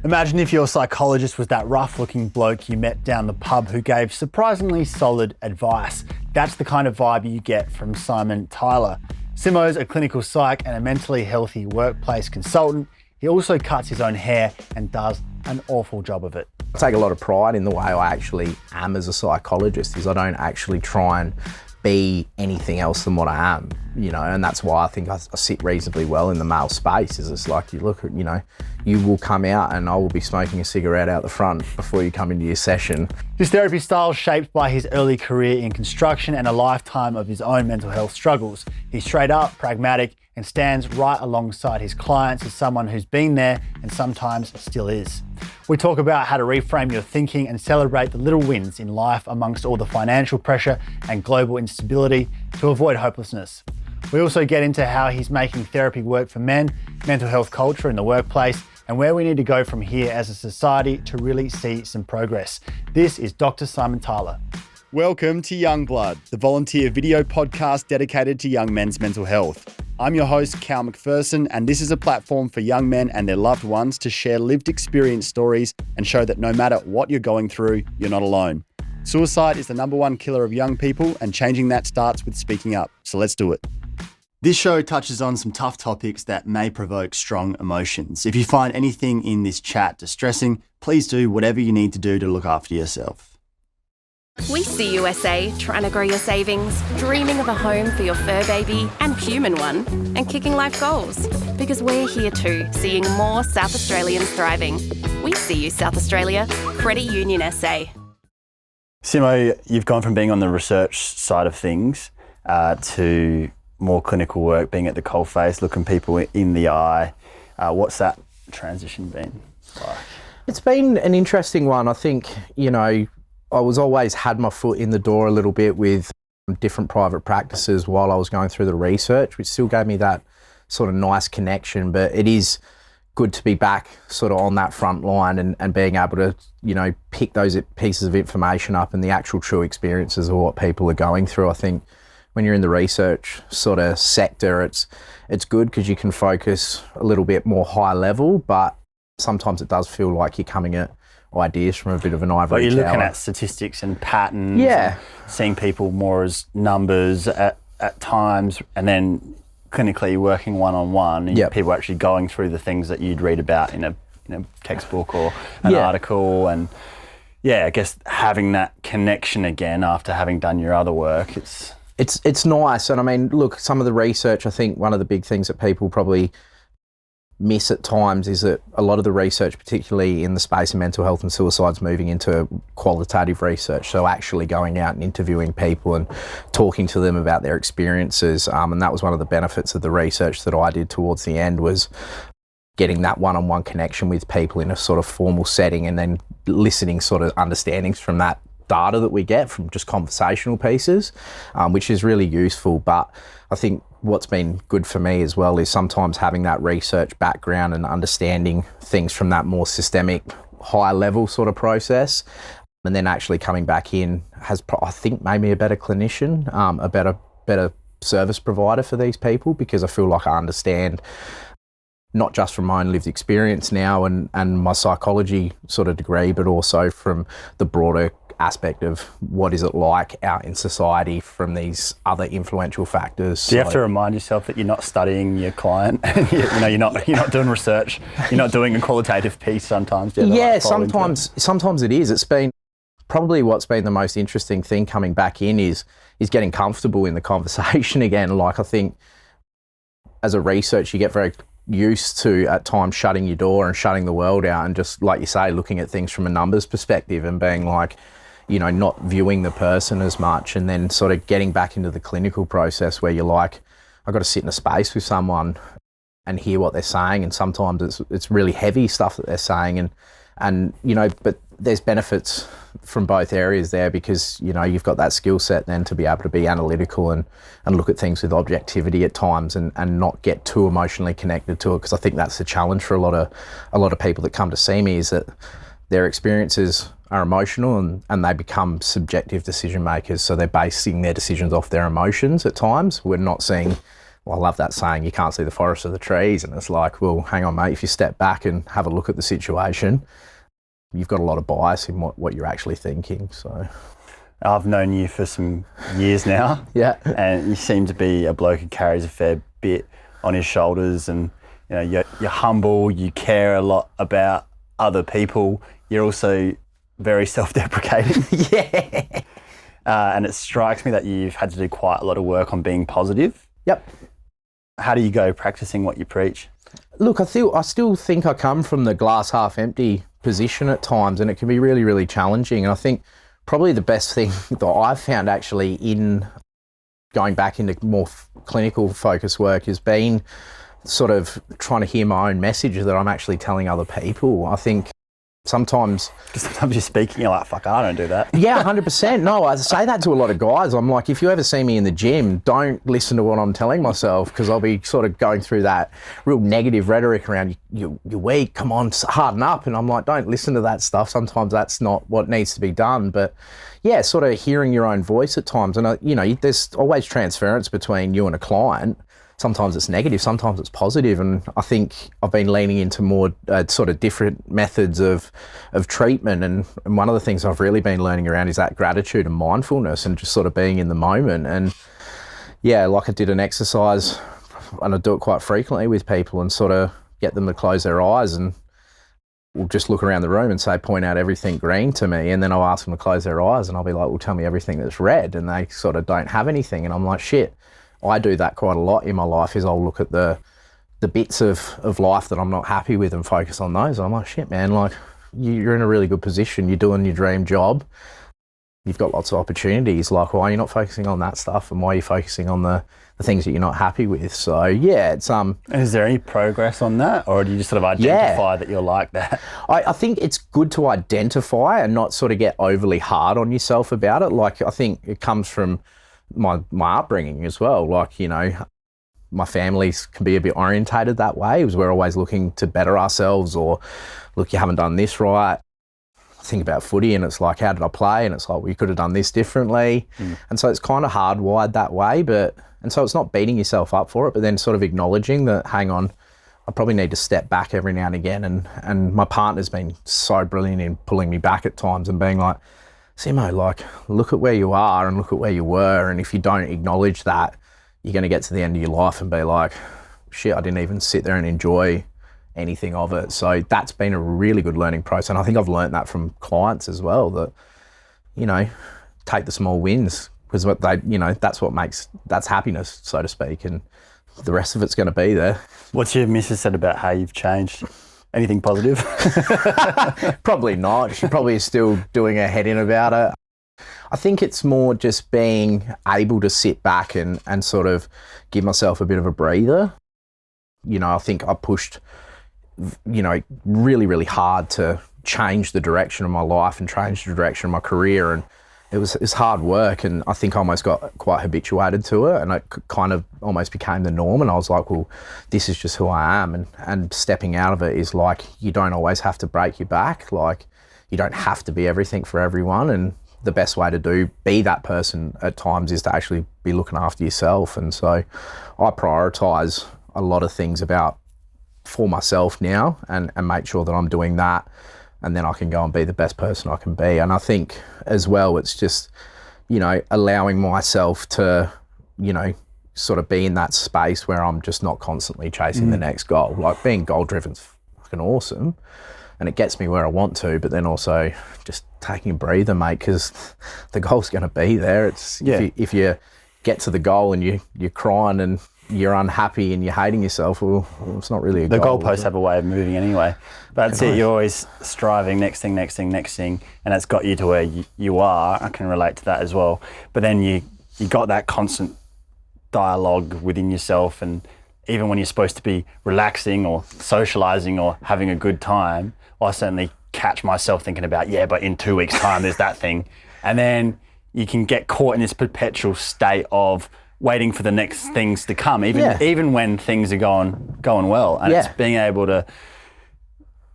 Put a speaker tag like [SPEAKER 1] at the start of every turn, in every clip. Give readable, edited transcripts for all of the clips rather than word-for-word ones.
[SPEAKER 1] Imagine if your psychologist was that rough-looking bloke you met down the pub who gave surprisingly solid advice. That's the kind of vibe you get from Simon Tyler. Simo's a clinical psych and a mentally healthy workplace consultant. He also cuts his own hair and does an awful job of it.
[SPEAKER 2] I take a lot of pride in the way I actually am as a psychologist, is I don't actually try and be anything else than what I am, and that's why I think I sit reasonably well in the male space. Is it's like, you look at, you will come out and I will be smoking a cigarette out the front before you come into your session.
[SPEAKER 1] His therapy style is shaped by his early career in construction and a lifetime of his own mental health struggles. He's straight up, pragmatic, and stands right alongside his clients as someone who's been there and sometimes still is. We talk about how to reframe your thinking and celebrate the little wins in life amongst all the financial pressure and global instability to avoid hopelessness. We also get into how he's making therapy work for men, mental health culture in the workplace, and where we need to go from here as a society to really see some progress. This is Dr. Simon Tyler. Welcome to Young Blood, the volunteer video podcast dedicated to young men's mental health. I'm your host, Cal McPherson, and this is a platform for young men and their loved ones to share lived experience stories and show that no matter what you're going through, you're not alone. Suicide is the #1 killer of young people, and changing that starts with speaking up. So let's do it. This show touches on some tough topics that may provoke strong emotions. If you find anything in this chat distressing, please do whatever you need to do to look after yourself.
[SPEAKER 3] We see USA trying to grow your savings, dreaming of a home for your fur baby and human one, and kicking life goals. Because we're here too, seeing more South Australians thriving. We see you, South Australia. Credit Union SA.
[SPEAKER 1] Simo, you've gone from being on the research side of things to more clinical work, being at the coalface, looking people in the eye. What's that transition been like?
[SPEAKER 2] It's been an interesting one. I think, I was always had my foot in the door a little bit with different private practices while I was going through the research, which still gave me that sort of nice connection. But it is good to be back sort of on that front line and being able to, pick those pieces of information up and the actual true experiences of what people are going through. I think when you're in the research sort of sector, it's good because you can focus a little bit more high level, but sometimes it does feel like you're coming at ideas from a bit of an ivory tower.
[SPEAKER 1] You're looking at statistics and patterns,
[SPEAKER 2] yeah,
[SPEAKER 1] and seeing people more as numbers at times, and then clinically working one-on-one, and
[SPEAKER 2] yep,
[SPEAKER 1] people actually going through the things that you'd read about in a textbook or an article. And yeah, I guess having that connection again after having done your other work, it's
[SPEAKER 2] nice. And I mean, look, some of the research, I think one of the big things that people probably miss at times is that a lot of the research, particularly in the space of mental health and suicide, is moving into qualitative research. So actually going out and interviewing people and talking to them about their experiences. And that was one of the benefits of the research that I did towards the end, was getting that one-on-one connection with people in a sort of formal setting, and then listening sort of understandings from that data that we get from just conversational pieces, which is really useful. But I think what's been good for me as well is sometimes having that research background and understanding things from that more systemic, high level sort of process, and then actually coming back in has, I think, made me a better clinician, a better service provider for these people, because I feel like I understand not just from my own lived experience now and my psychology sort of degree, but also from the broader aspect of what is it like out in society from these other influential factors.
[SPEAKER 1] Do you have to remind yourself that you're not studying your client? you're not doing research. You're not doing a qualitative piece sometimes.
[SPEAKER 2] Yeah, sometimes it is. It's been probably what's been the most interesting thing coming back in is getting comfortable in the conversation again. Like, I think as a researcher, you get very used to at times shutting your door and shutting the world out, and just, like you say, looking at things from a numbers perspective and being like, not viewing the person as much, and then sort of getting back into the clinical process where you're like, I've got to sit in a space with someone and hear what they're saying. And sometimes it's really heavy stuff that they're saying, and but there's benefits from both areas there, because you've got that skill set then to be able to be analytical and look at things with objectivity at times, and not get too emotionally connected to it, because I think that's the challenge for a lot of people that come to see me, is that their experiences are emotional and they become subjective decision makers. So they're basing their decisions off their emotions at times. We're not seeing I love that saying, you can't see the forest for the trees. And it's like, well, hang on, mate, if you step back and have a look at the situation, you've got a lot of bias in what you're actually thinking. So
[SPEAKER 1] I've known you for some years now.
[SPEAKER 2] Yeah.
[SPEAKER 1] And you seem to be a bloke who carries a fair bit on his shoulders, and you know, you're humble, you care a lot about other people. You're also very self-deprecating.
[SPEAKER 2] Yeah.
[SPEAKER 1] And it strikes me that you've had to do quite a lot of work on being positive.
[SPEAKER 2] Yep.
[SPEAKER 1] How do you go practicing what you preach?
[SPEAKER 2] Look, I still think I come from the glass half empty position at times, and it can be really, really challenging. And I think probably the best thing that I've found actually in going back into more clinical focus work has been sort of trying to hear my own message that I'm actually telling other people. I think sometimes
[SPEAKER 1] you're speaking, you're like, fuck, I don't do that.
[SPEAKER 2] Yeah, 100%. No, I say that to a lot of guys. I'm like, if you ever see me in the gym, don't listen to what I'm telling myself, because I'll be sort of going through that real negative rhetoric around, you're weak, come on, harden up. And I'm like, don't listen to that stuff. Sometimes that's not what needs to be done. But yeah, sort of hearing your own voice at times. And, you know, there's always transference between you and a client. Sometimes it's negative, sometimes it's positive, and I think I've been leaning into more sort of different methods of treatment, and one of the things I've really been learning around is that gratitude and mindfulness and just sort of being in the moment. And yeah, like I did an exercise, and I do it quite frequently with people, and sort of get them to close their eyes, and we'll just look around the room and say, point out everything green to me, and then I'll ask them to close their eyes, and I'll be like, well, tell me everything that's red, and they sort of don't have anything, and I'm like, shit. I do that quite a lot in my life, is I'll look at the bits of life that I'm not happy with and focus on those. I'm like, shit, man, like you're in a really good position. You're doing your dream job. You've got lots of opportunities. Like, why are you not focusing on that stuff? And why are you focusing on the things that you're not happy with? So yeah, it's
[SPEAKER 1] And is there any progress on that, or do you just sort of identify that you're like that?
[SPEAKER 2] I think it's good to identify and not sort of get overly hard on yourself about it. Like, I think it comes from my upbringing as well. Like, you know, my families can be a bit orientated that way, because we're always looking to better ourselves, or look, you haven't done this right. Think about footy and it's like, how did I play? And it's like, well, you could have done this differently. And so it's kind of hardwired that way, and so it's not beating yourself up for it, but then sort of acknowledging that, hang on, I probably need to step back every now and again. And my partner's been so brilliant in pulling me back at times and being like, Simo, like, look at where you are and look at where you were. And if you don't acknowledge that, you're going to get to the end of your life and be like, shit, I didn't even sit there and enjoy anything of it. So that's been a really good learning process. And I think I've learned that from clients as well, that, you know, take the small wins, because what they, you know, that's happiness, so to speak. And the rest of it's going to be there.
[SPEAKER 1] What's your missus said about how you've changed? Anything positive?
[SPEAKER 2] Probably not. She probably is still doing her head in about it. I think it's more just being able to sit back and sort of give myself a bit of a breather. You know, I think I pushed, you know, really, really hard to change the direction of my life and change the direction of my career. And it's hard work, and I think I almost got quite habituated to it, and it kind of almost became the norm. And I was like, well, this is just who I am. And stepping out of it is like, you don't always have to break your back. Like, you don't have to be everything for everyone. And the best way to be that person at times is to actually be looking after yourself. And so I prioritize a lot of things for myself now, and make sure that I'm doing that. And then I can go and be the best person I can be. And I think as well, it's just, you know, allowing myself to, you know, sort of be in that space where I'm just not constantly chasing the next goal. Like, being goal driven is fucking awesome, and it gets me where I want to, but then also just taking a breather, mate, because the goal's going to be there. It's if you get to the goal and you're crying and you're unhappy and you're hating yourself, well, it's not really a goal.
[SPEAKER 1] The goalposts have a way of moving anyway. But that's it, you're always striving, next thing, and that's got you to where you are. I can relate to that as well. But then you got that constant dialogue within yourself, and even when you're supposed to be relaxing or socialising or having a good time, I certainly catch myself thinking about, yeah, but in 2 weeks' time there's that thing. And then you can get caught in this perpetual state of waiting for the next things to come, even when things are going well. And it's being able to,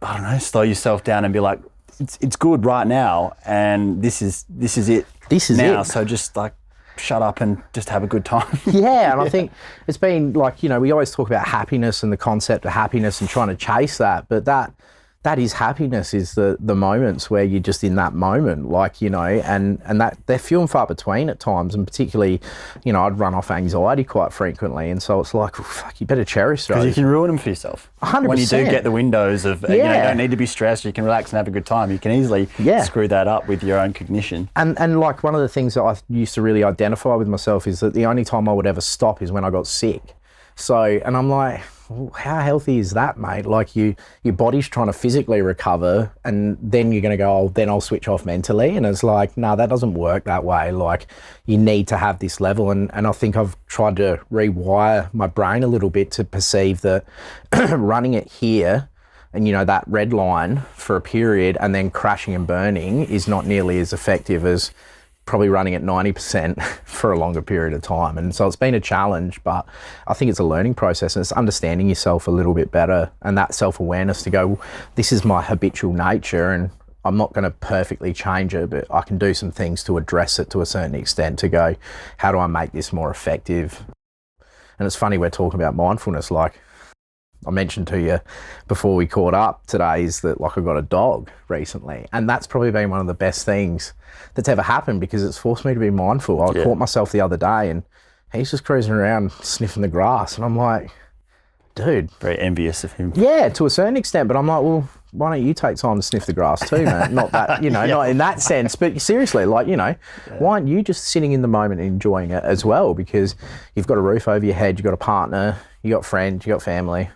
[SPEAKER 1] I don't know, slow yourself down and be like, it's good right now, and this is it.
[SPEAKER 2] This is
[SPEAKER 1] now.
[SPEAKER 2] it.
[SPEAKER 1] So just like shut up and just have a good time.
[SPEAKER 2] Yeah, and I think it's been like, you know, we always talk about happiness and the concept of happiness and trying to chase that, but that is happiness, is the moments where you're just in that moment, like, you know, and that they're few and far between at times, and particularly, you know, I'd run off anxiety quite frequently, and so it's like, oh, fuck, you better cherish those.
[SPEAKER 1] Because you can ruin them for yourself.
[SPEAKER 2] 100%.
[SPEAKER 1] When you do get the windows of, you know, you don't need to be stressed, you can relax and have a good time, you can easily screw that up with your own cognition. And
[SPEAKER 2] like one of the things that I used to really identify with myself is that the only time I would ever stop is when I got sick. So, and I'm like, well, how healthy is that, mate? Like your body's trying to physically recover, and then you're going to go, oh, then I'll switch off mentally. And it's like, no, that doesn't work that way. Like, you need to have this level. And I think I've tried to rewire my brain a little bit to perceive that running it here and, you know, that red line for a period and then crashing and burning is not nearly as effective as probably running at 90% for a longer period of time. And so it's been a challenge, but I think it's a learning process, and it's understanding yourself a little bit better, and that self-awareness to go, well, this is my habitual nature, and I'm not going to perfectly change it, but I can do some things to address it to a certain extent, to go, how do I make this more effective? And it's funny, we're talking about mindfulness, like I mentioned to you before we caught up today, is that like I got a dog recently, and that's probably been one of the best things that's ever happened, because it's forced me to be mindful. I caught myself the other day and he's just cruising around sniffing the grass, and I'm like, dude.
[SPEAKER 1] Very envious of him.
[SPEAKER 2] Yeah, to a certain extent, but I'm like, well, why don't you take time to sniff the grass too, man? Not that, you know, not in that sense, but seriously, like, you know, why aren't you just sitting in the moment and enjoying it as well? Because you've got a roof over your head, you've got a partner, you got friends, you got family.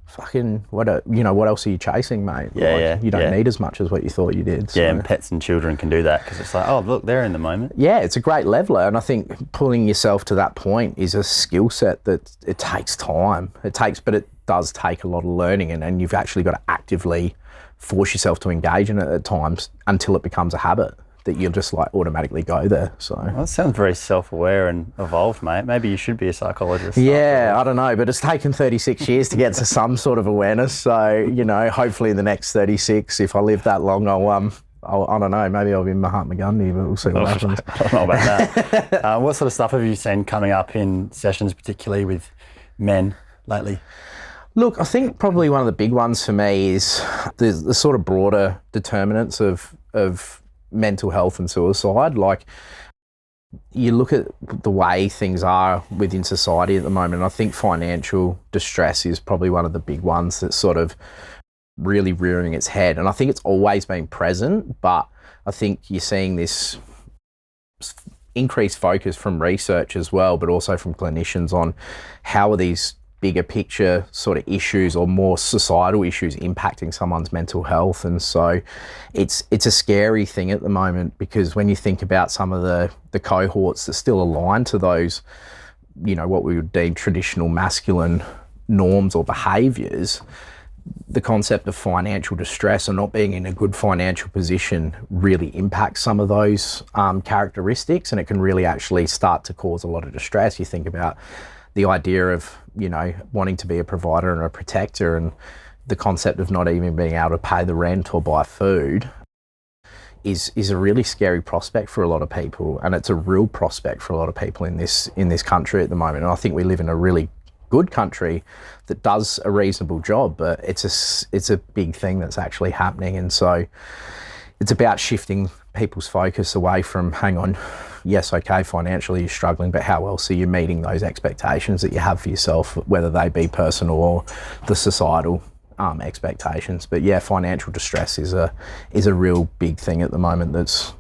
[SPEAKER 2] Fucking, what else are you chasing, mate? You don't need as much as what you thought you did. So.
[SPEAKER 1] Yeah, and pets and children can do that, because it's like, oh, look, they're in the moment.
[SPEAKER 2] Yeah, it's a great leveler, and I think pulling yourself to that point is a skill set that it takes time. But it does take a lot of learning, and you've actually got to actively force yourself to engage in it at times until it becomes a habit that you'll just like automatically go there. So
[SPEAKER 1] well, that sounds very self-aware and evolved, mate. Maybe you should be a psychologist.
[SPEAKER 2] Yeah, I don't know, but it's taken 36 years to get to some sort of awareness. So, you know, hopefully in the next 36, if I live that long, I don't know, maybe I'll be Mahatma Gandhi, but we'll see what happens.
[SPEAKER 1] I don't know about that. What sort of stuff have you seen coming up in sessions, particularly with men lately?
[SPEAKER 2] Look, I think probably one of the big ones for me is the sort of broader determinants of mental health and suicide. Like, you look at the way things are within society at the moment, and I think financial distress is probably one of the big ones that's sort of really rearing its head. And I think it's always been present, but I think you're seeing this increased focus from research as well, but also from clinicians on how are these bigger picture sort of issues or more societal issues impacting someone's mental health. And so it's a scary thing at the moment, because when you think about some of the cohorts that still align to those, you know, what we would deem traditional masculine norms or behaviours, the concept of financial distress or not being in a good financial position really impacts some of those characteristics, and it can really actually start to cause a lot of distress. You think about the idea of, you know, wanting to be a provider and a protector, and the concept of not even being able to pay the rent or buy food is a really scary prospect for a lot of people, and it's a real prospect for a lot of people in this country at the moment. And I think we live in a really good country that does a reasonable job, but it's a big thing that's actually happening. And so it's about shifting people's focus away from, hang on, yes, okay, financially you're struggling, but how else are you meeting those expectations that you have for yourself, whether they be personal or the societal expectations. But yeah, financial distress is a real big thing at the moment that's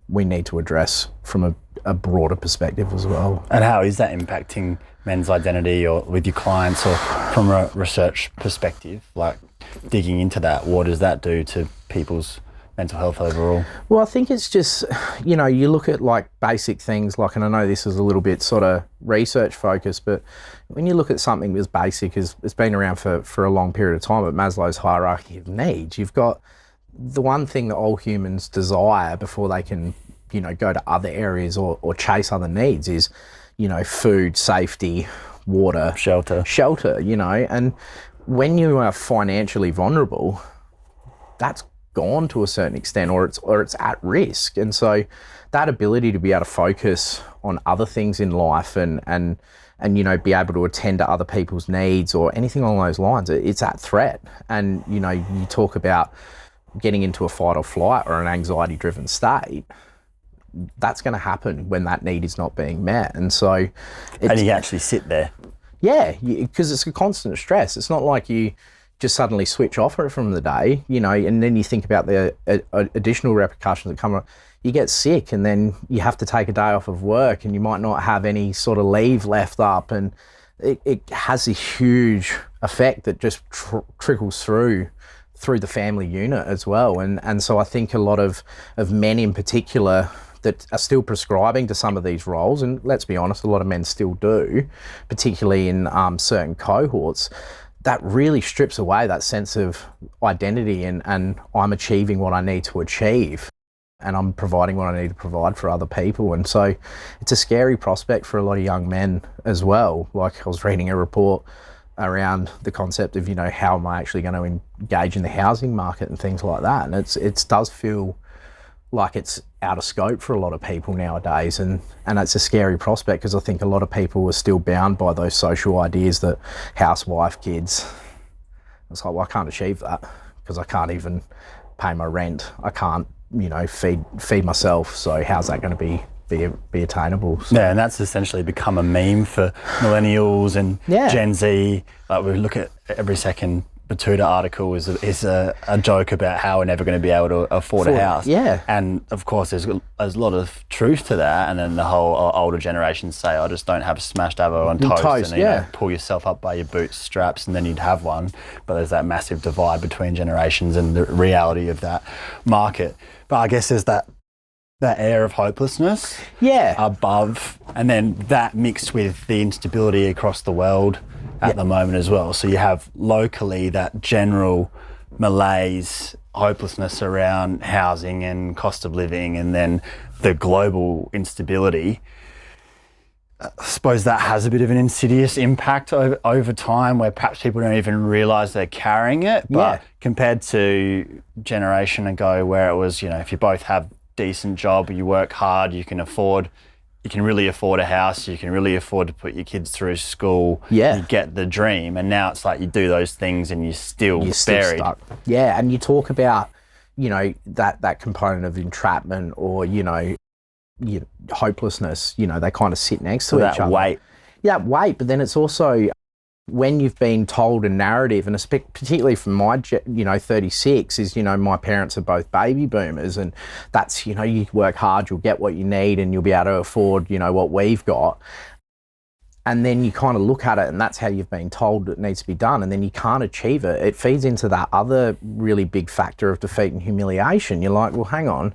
[SPEAKER 2] we need to address from a broader perspective as well.
[SPEAKER 1] And how is that impacting men's identity, or with your clients, or from a research perspective, like digging into that, what does that do to people's mental health overall?
[SPEAKER 2] Well, I think it's just, you know, you look at like basic things like, and I know this is a little bit sort of research focused, but when you look at something as basic as it's been around for a long period of time, at Maslow's hierarchy of needs, you've got the one thing that all humans desire before they can, you know, go to other areas or chase other needs is, you know, food, safety, water, shelter, you know. And when you are financially vulnerable, that's gone to a certain extent, or it's at risk. And so that ability to be able to focus on other things in life and you know, be able to attend to other people's needs or anything along those lines, it's at threat. And, you know, you talk about getting into a fight or flight or an anxiety-driven state, that's going to happen when that need is not being met. And so...
[SPEAKER 1] and you actually sit there.
[SPEAKER 2] Yeah, because it's a constant stress. It's not like you just suddenly switch off it from the day, you know, and then you think about the additional repercussions that come up. You get sick and then you have to take a day off of work and you might not have any sort of leave left up, and it has a huge effect that just trickles through the family unit as well. And so I think a lot of men in particular that are still prescribing to some of these roles, and let's be honest, a lot of men still do, particularly in certain cohorts, that really strips away that sense of identity and I'm achieving what I need to achieve and I'm providing what I need to provide for other people. And so it's a scary prospect for a lot of young men as well. Like I was reading a report around the concept of, you know, how am I actually going to engage in the housing market and things like that. And it does feel like it's out of scope for a lot of people nowadays, and it's a scary prospect because I think a lot of people are still bound by those social ideas that housewife, kids. It's like, well, I can't achieve that because I can't even pay my rent. I can't, you know, feed myself. So how's that going to be attainable? So.
[SPEAKER 1] Yeah, and that's essentially become a meme for millennials and Gen Z. Like we look at every second Batuta article is a joke about how we're never going to be able to afford a house.
[SPEAKER 2] Yeah. And
[SPEAKER 1] of course there's a lot of truth to that, and then the whole older generations say, I just don't have smashed avo on toast and you know, pull yourself up by your bootstraps and then you'd have one. But there's that massive divide between generations and the reality of that market. But I guess there's that air of hopelessness above, and then that mixed with the instability across the world at the moment as well. So you have locally that general malaise, hopelessness around housing and cost of living, and then the global instability. I suppose that has a bit of an insidious impact over time where perhaps people don't even realise they're carrying it. But compared to generation ago where it was, you know, if you both have decent job, you work hard, you can really afford a house, you can really afford to put your kids through school, you get the dream. And now it's like you do those things and you're still buried.
[SPEAKER 2] Stuck. Yeah, and you talk about, you know, that component of entrapment or, you know, hopelessness, you know, they kind of sit next to each other.
[SPEAKER 1] Weight.
[SPEAKER 2] Yeah, weight, but then it's also when you've been told a narrative, and particularly from my, 36, is, you know, my parents are both baby boomers, and that's, you know, you work hard, you'll get what you need, and you'll be able to afford, you know, what we've got. And then you kind of look at it, and that's how you've been told it needs to be done, and then you can't achieve it. It feeds into that other really big factor of defeat and humiliation. You're like, well, hang on,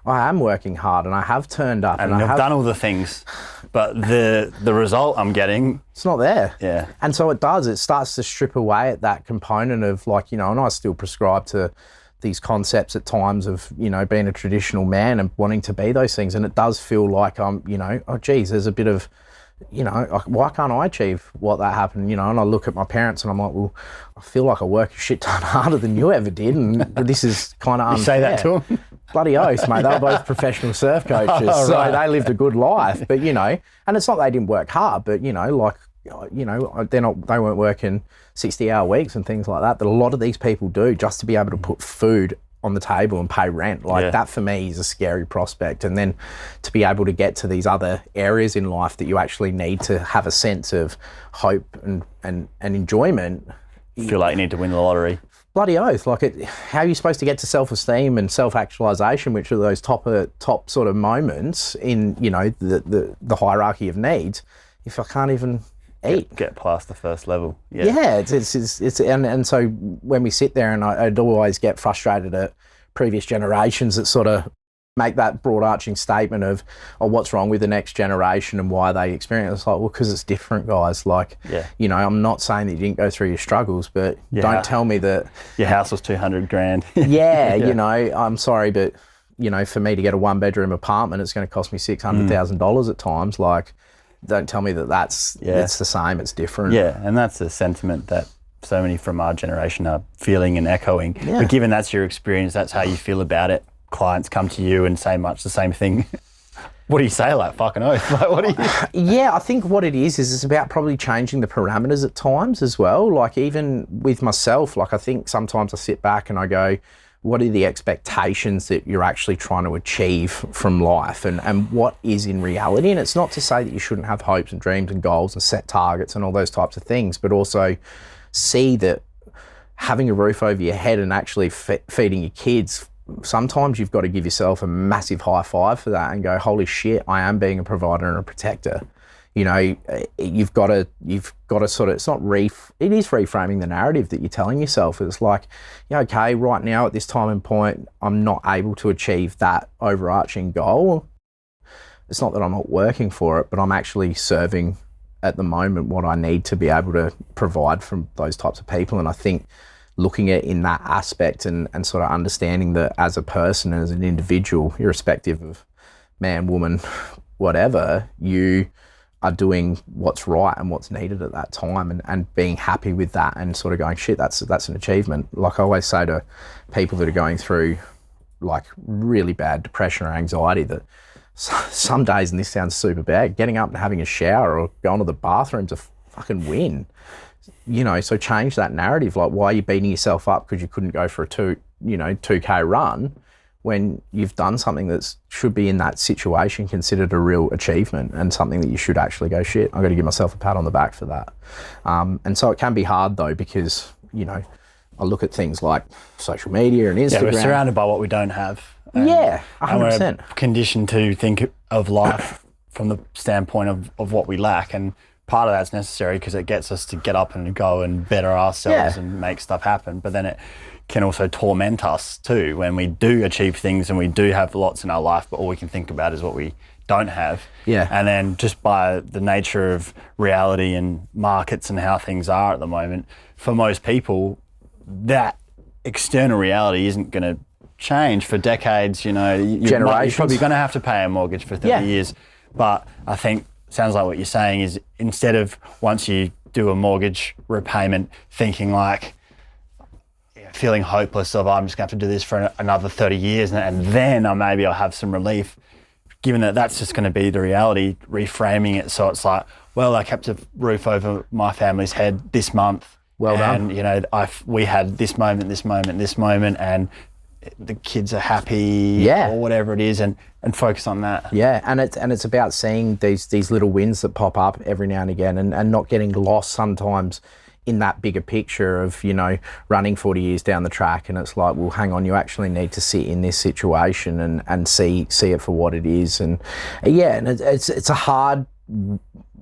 [SPEAKER 2] I am working hard and I have turned up
[SPEAKER 1] and I've done all the things, but the result I'm getting,
[SPEAKER 2] it's not there.
[SPEAKER 1] Yeah.
[SPEAKER 2] And so it starts to strip away at that component of, like, you know, and I still prescribe to these concepts at times of, you know, being a traditional man and wanting to be those things. And it does feel like I'm, you know, oh geez, there's a bit of, you know, why can't I achieve what that happened? You know, and I look at my parents and I'm like, well, I feel like I work a shit ton harder than you ever did, and this is kind of unfair.
[SPEAKER 1] You say that to them?
[SPEAKER 2] Bloody oath, mate. They were both professional surf coaches, so they lived a good life. But, you know, and it's not they didn't work hard, but, you know, like, you know, they weren't working 60-hour weeks and things like that a lot of these people do just to be able to put food on the table and pay rent. Like that for me is a scary prospect. And then to be able to get to these other areas in life that you actually need to have a sense of hope and enjoyment.
[SPEAKER 1] You feel like you need to win the lottery.
[SPEAKER 2] Bloody oath. Like, how are you supposed to get to self-esteem and self-actualization, which are those top sort of moments in, you know, the hierarchy of needs, if I can't even eat?
[SPEAKER 1] Get past the first level.
[SPEAKER 2] Yeah, it's and so when we sit there, and I'd always get frustrated at previous generations that sort of make that broad arching statement of, oh, what's wrong with the next generation and why they experience it. It's like, well, because it's different, guys. Like, you know, I'm not saying that you didn't go through your struggles, but don't tell me that
[SPEAKER 1] your house was 200 grand.
[SPEAKER 2] You know, I'm sorry, but, you know, for me to get a 1-bedroom apartment, it's going to cost me $600,000 at times. Like, don't tell me that it's the same, it's different.
[SPEAKER 1] Yeah, and that's a sentiment that so many from our generation are feeling and echoing.
[SPEAKER 2] Yeah.
[SPEAKER 1] But given that's your experience, that's how you feel about it, clients come to you and say much the same thing. What do you say, like, fucking oath? Like, what do you...
[SPEAKER 2] Yeah, I think what it is it's about probably changing the parameters at times as well. Like, even with myself, like, I think sometimes I sit back and I go, what are the expectations that you're actually trying to achieve from life, and what is in reality? And it's not to say that you shouldn't have hopes and dreams and goals and set targets and all those types of things, but also see that having a roof over your head and actually feeding your kids, sometimes you've got to give yourself a massive high five for that and go, holy shit, I am being a provider and a protector. You know, you've got to sort of, it is reframing the narrative that you're telling yourself. It's like, yeah, okay, right now at this time and point, I'm not able to achieve that overarching goal. It's not that I'm not working for it, but I'm actually serving at the moment what I need to be able to provide from those types of people. And I think looking at in that aspect and sort of understanding that as a person, as an individual, irrespective of man, woman, whatever, you are doing what's right and what's needed at that time, and being happy with that and sort of going, shit, that's an achievement. Like I always say to people that are going through like really bad depression or anxiety, that some days, and this sounds super bad, getting up and having a shower or going to the bathroom's a fucking win. You know, so change that narrative. Like, why are you beating yourself up because you couldn't go for a 2K run when you've done something that should be in that situation considered a real achievement and something that you should actually go, shit, I've got to give myself a pat on the back for that. And so it can be hard though, because, you know, I look at things like social media and Instagram.
[SPEAKER 1] Yeah, we're surrounded by what we don't have.
[SPEAKER 2] Yeah, 100%.
[SPEAKER 1] And we're conditioned to think of life from the standpoint of what we lack. And part of that's necessary because it gets us to get up and go and better ourselves and make stuff happen. But then it can also torment us too when we do achieve things and we do have lots in our life, but all we can think about is what we don't have.
[SPEAKER 2] Yeah.
[SPEAKER 1] And then just by the nature of reality and markets and how things are at the moment, for most people, that external reality isn't going to change for decades. You know, you're probably going to have to pay a mortgage for 30 years. But I think sounds like what you're saying is, instead of once you do a mortgage repayment thinking like, feeling hopeless of, I'm just going to have to do this for another 30 years and then maybe I'll have some relief, given that that's just going to be the reality, reframing it so it's like, well, I kept a roof over my family's head this month.
[SPEAKER 2] Well done.
[SPEAKER 1] And, you know, we had this moment, and the kids are happy or whatever it is, and focus on that.
[SPEAKER 2] Yeah, and it's about seeing these little wins that pop up every now and again, and not getting lost sometimes in that bigger picture of, you know, running 40 years down the track, and it's like, well, hang on, you actually need to sit in this situation and see it for what it is. And and it's a hard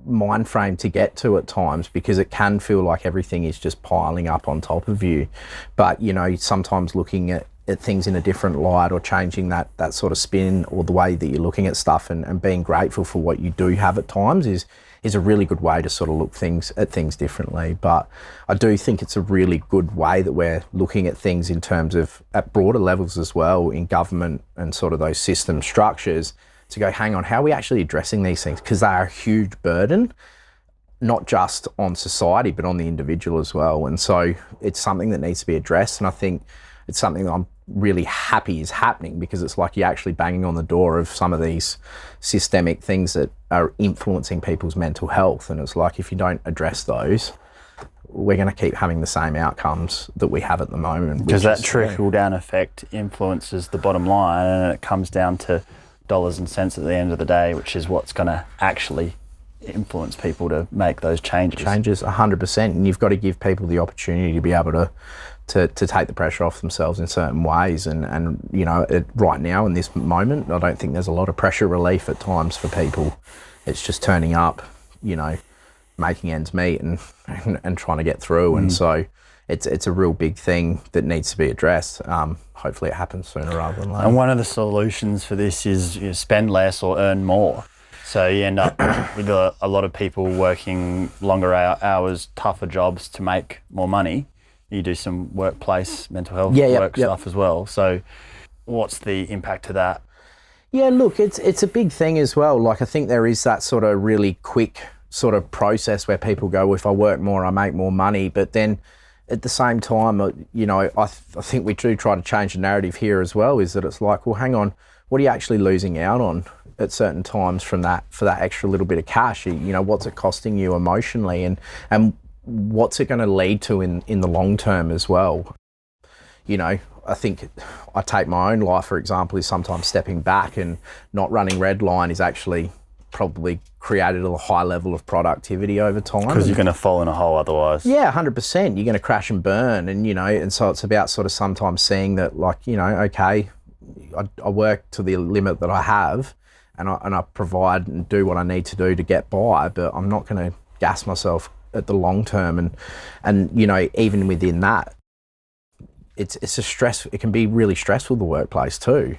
[SPEAKER 2] mind frame to get to at times, because it can feel like everything is just piling up on top of you. But, you know, sometimes looking at things in a different light, or changing that sort of spin, or the way that you're looking at stuff, and being grateful for what you do have at times is a really good way to sort of look at things differently. But I do think it's a really good way that we're looking at things in terms of at broader levels as well, in government and sort of those system structures, to go, hang on, how are we actually addressing these things? Because they are a huge burden, not just on society, but on the individual as well. And so it's something that needs to be addressed. And I think it's something that I'm really happy is happening, because it's like you're actually banging on the door of some of these systemic things that are influencing people's mental health. And it's like, if you don't address those, we're going to keep having the same outcomes that we have at the moment.
[SPEAKER 1] Because that trickle-down effect influences the bottom line, and it comes down to dollars and cents at the end of the day, which is what's going to actually influence people to make those changes.
[SPEAKER 2] 100%. And you've got to give people the opportunity to be able to take the pressure off themselves in certain ways. And you know, right now in this moment, I don't think there's a lot of pressure relief at times for people. It's just turning up, you know, making ends meet and trying to get through. And so it's a real big thing that needs to be addressed. Hopefully it happens sooner rather than later.
[SPEAKER 1] And one of the solutions for this is, you know, spend less or earn more. So you end up with a lot of people working longer hours, tougher jobs to make more money. You do some workplace mental health stuff as well. So what's the impact to that?
[SPEAKER 2] Yeah, look, it's a big thing as well. Like, I think there is that sort of really quick sort of process where people go, well, if I work more, I make more money. But then at the same time, I think we do try to change the narrative here as well, is that it's like, well, hang on, what are you actually losing out on at certain times for that extra little bit of cash? What's it costing you emotionally, and what's it going to lead to in the long term as well? I think I take my own life, for example, is sometimes stepping back and not running red line is actually probably created a high level of productivity over time.
[SPEAKER 1] Because you're going to fall in a hole otherwise.
[SPEAKER 2] Yeah, 100%. You're going to crash and burn. And so it's about sort of sometimes seeing that, okay, I work to the limit that I have, and I provide and do what I need to do to get by, but I'm not going to gas myself at the long term. And even within that, it's a stress. It can be really stressful, the workplace too.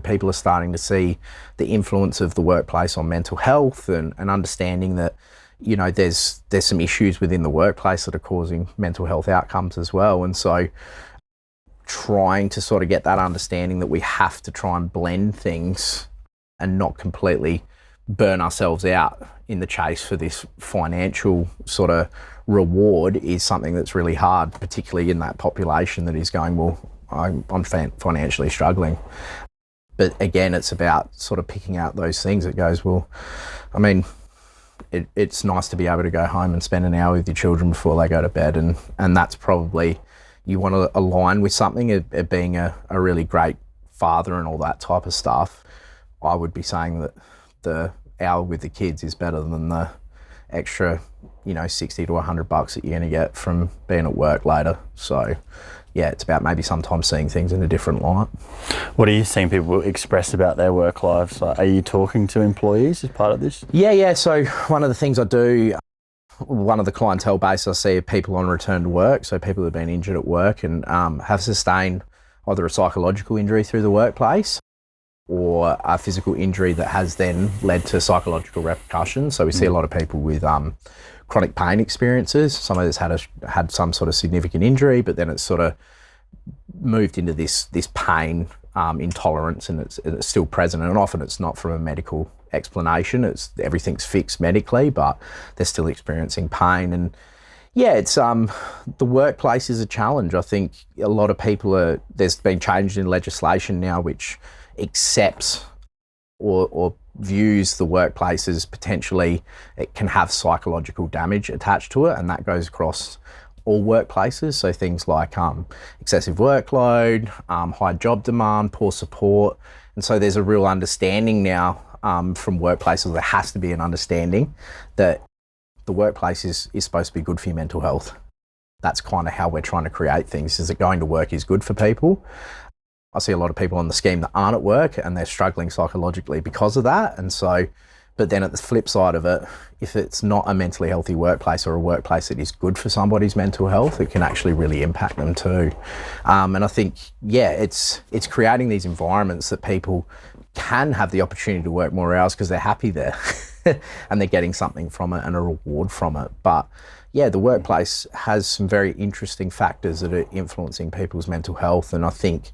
[SPEAKER 2] People are starting to see the influence of the workplace on mental health, and understanding that, there's some issues within the workplace that are causing mental health outcomes as well. And so trying to sort of get that understanding that we have to try and blend things and not completely burn ourselves out in the chase for this financial sort of reward is something that's really hard, particularly in that population that is going, well, I'm financially struggling. But again, it's about sort of picking out those things that goes, well, I mean, it's nice to be able to go home and spend an hour with your children before they go to bed, and that's probably, you want to align with something, it being a really great father and all that type of stuff. I would be saying that the hour with the kids is better than the extra, $60 to $100 that you're going to get from being at work later. So yeah, it's about maybe sometimes seeing things in a different light.
[SPEAKER 1] What are you seeing people express about their work lives? Are you talking to employees as part of this?
[SPEAKER 2] Yeah. So one of the things I do, one of the clientele base I see are people on return to work. So people who have been injured at work and have sustained either a psychological injury through the workplace or a physical injury that has then led to psychological repercussions. So we see a lot of people with chronic pain experiences. Somebody that's had some sort of significant injury, but then it's sort of moved into this pain intolerance, and it's still present. And often it's not from a medical explanation. Everything's fixed medically, but they're still experiencing pain. And yeah, it's the workplace is a challenge. I think a lot of people there's been changes in legislation now which accepts or views the workplace as potentially it can have psychological damage attached to it, and that goes across all workplaces. So things like excessive workload, high job demand, poor support. And so there's a real understanding now from workplaces, there has to be an understanding that the workplace is supposed to be good for your mental health. That's kind of how we're trying to create things, is that going to work is good for people. I see a lot of people on the scheme that aren't at work and they're struggling psychologically because of that. And so, but then at the flip side of it, if it's not a mentally healthy workplace or a workplace that is good for somebody's mental health, it can actually really impact them too. And I think, yeah, it's creating these environments that people can have the opportunity to work more hours because they're happy there and they're getting something from it and a reward from it. But yeah, the workplace has some very interesting factors that are influencing people's mental health. And I think,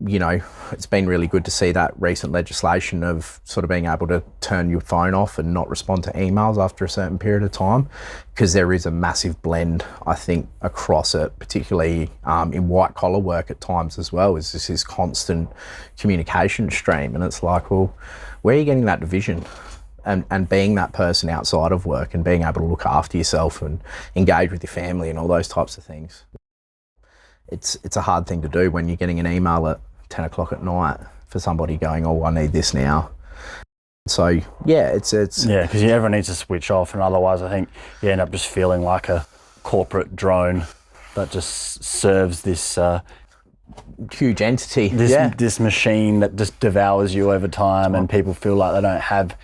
[SPEAKER 2] it's been really good to see that recent legislation of sort of being able to turn your phone off and not respond to emails after a certain period of time, because there is a massive blend, I think, across it, particularly in white collar work at times as well, is this constant communication stream. And it's like, well, where are you getting that division? And being that person outside of work and being able to look after yourself and engage with your family and all those types of things. It's a hard thing to do when you're getting an email at 10 o'clock at night for somebody going, oh, I need this now. So yeah, it's
[SPEAKER 1] yeah, because everyone needs to switch off, and otherwise I think you end up just feeling like a corporate drone that just serves this
[SPEAKER 2] huge entity,
[SPEAKER 1] this machine that just devours you over time, and people feel like they don't have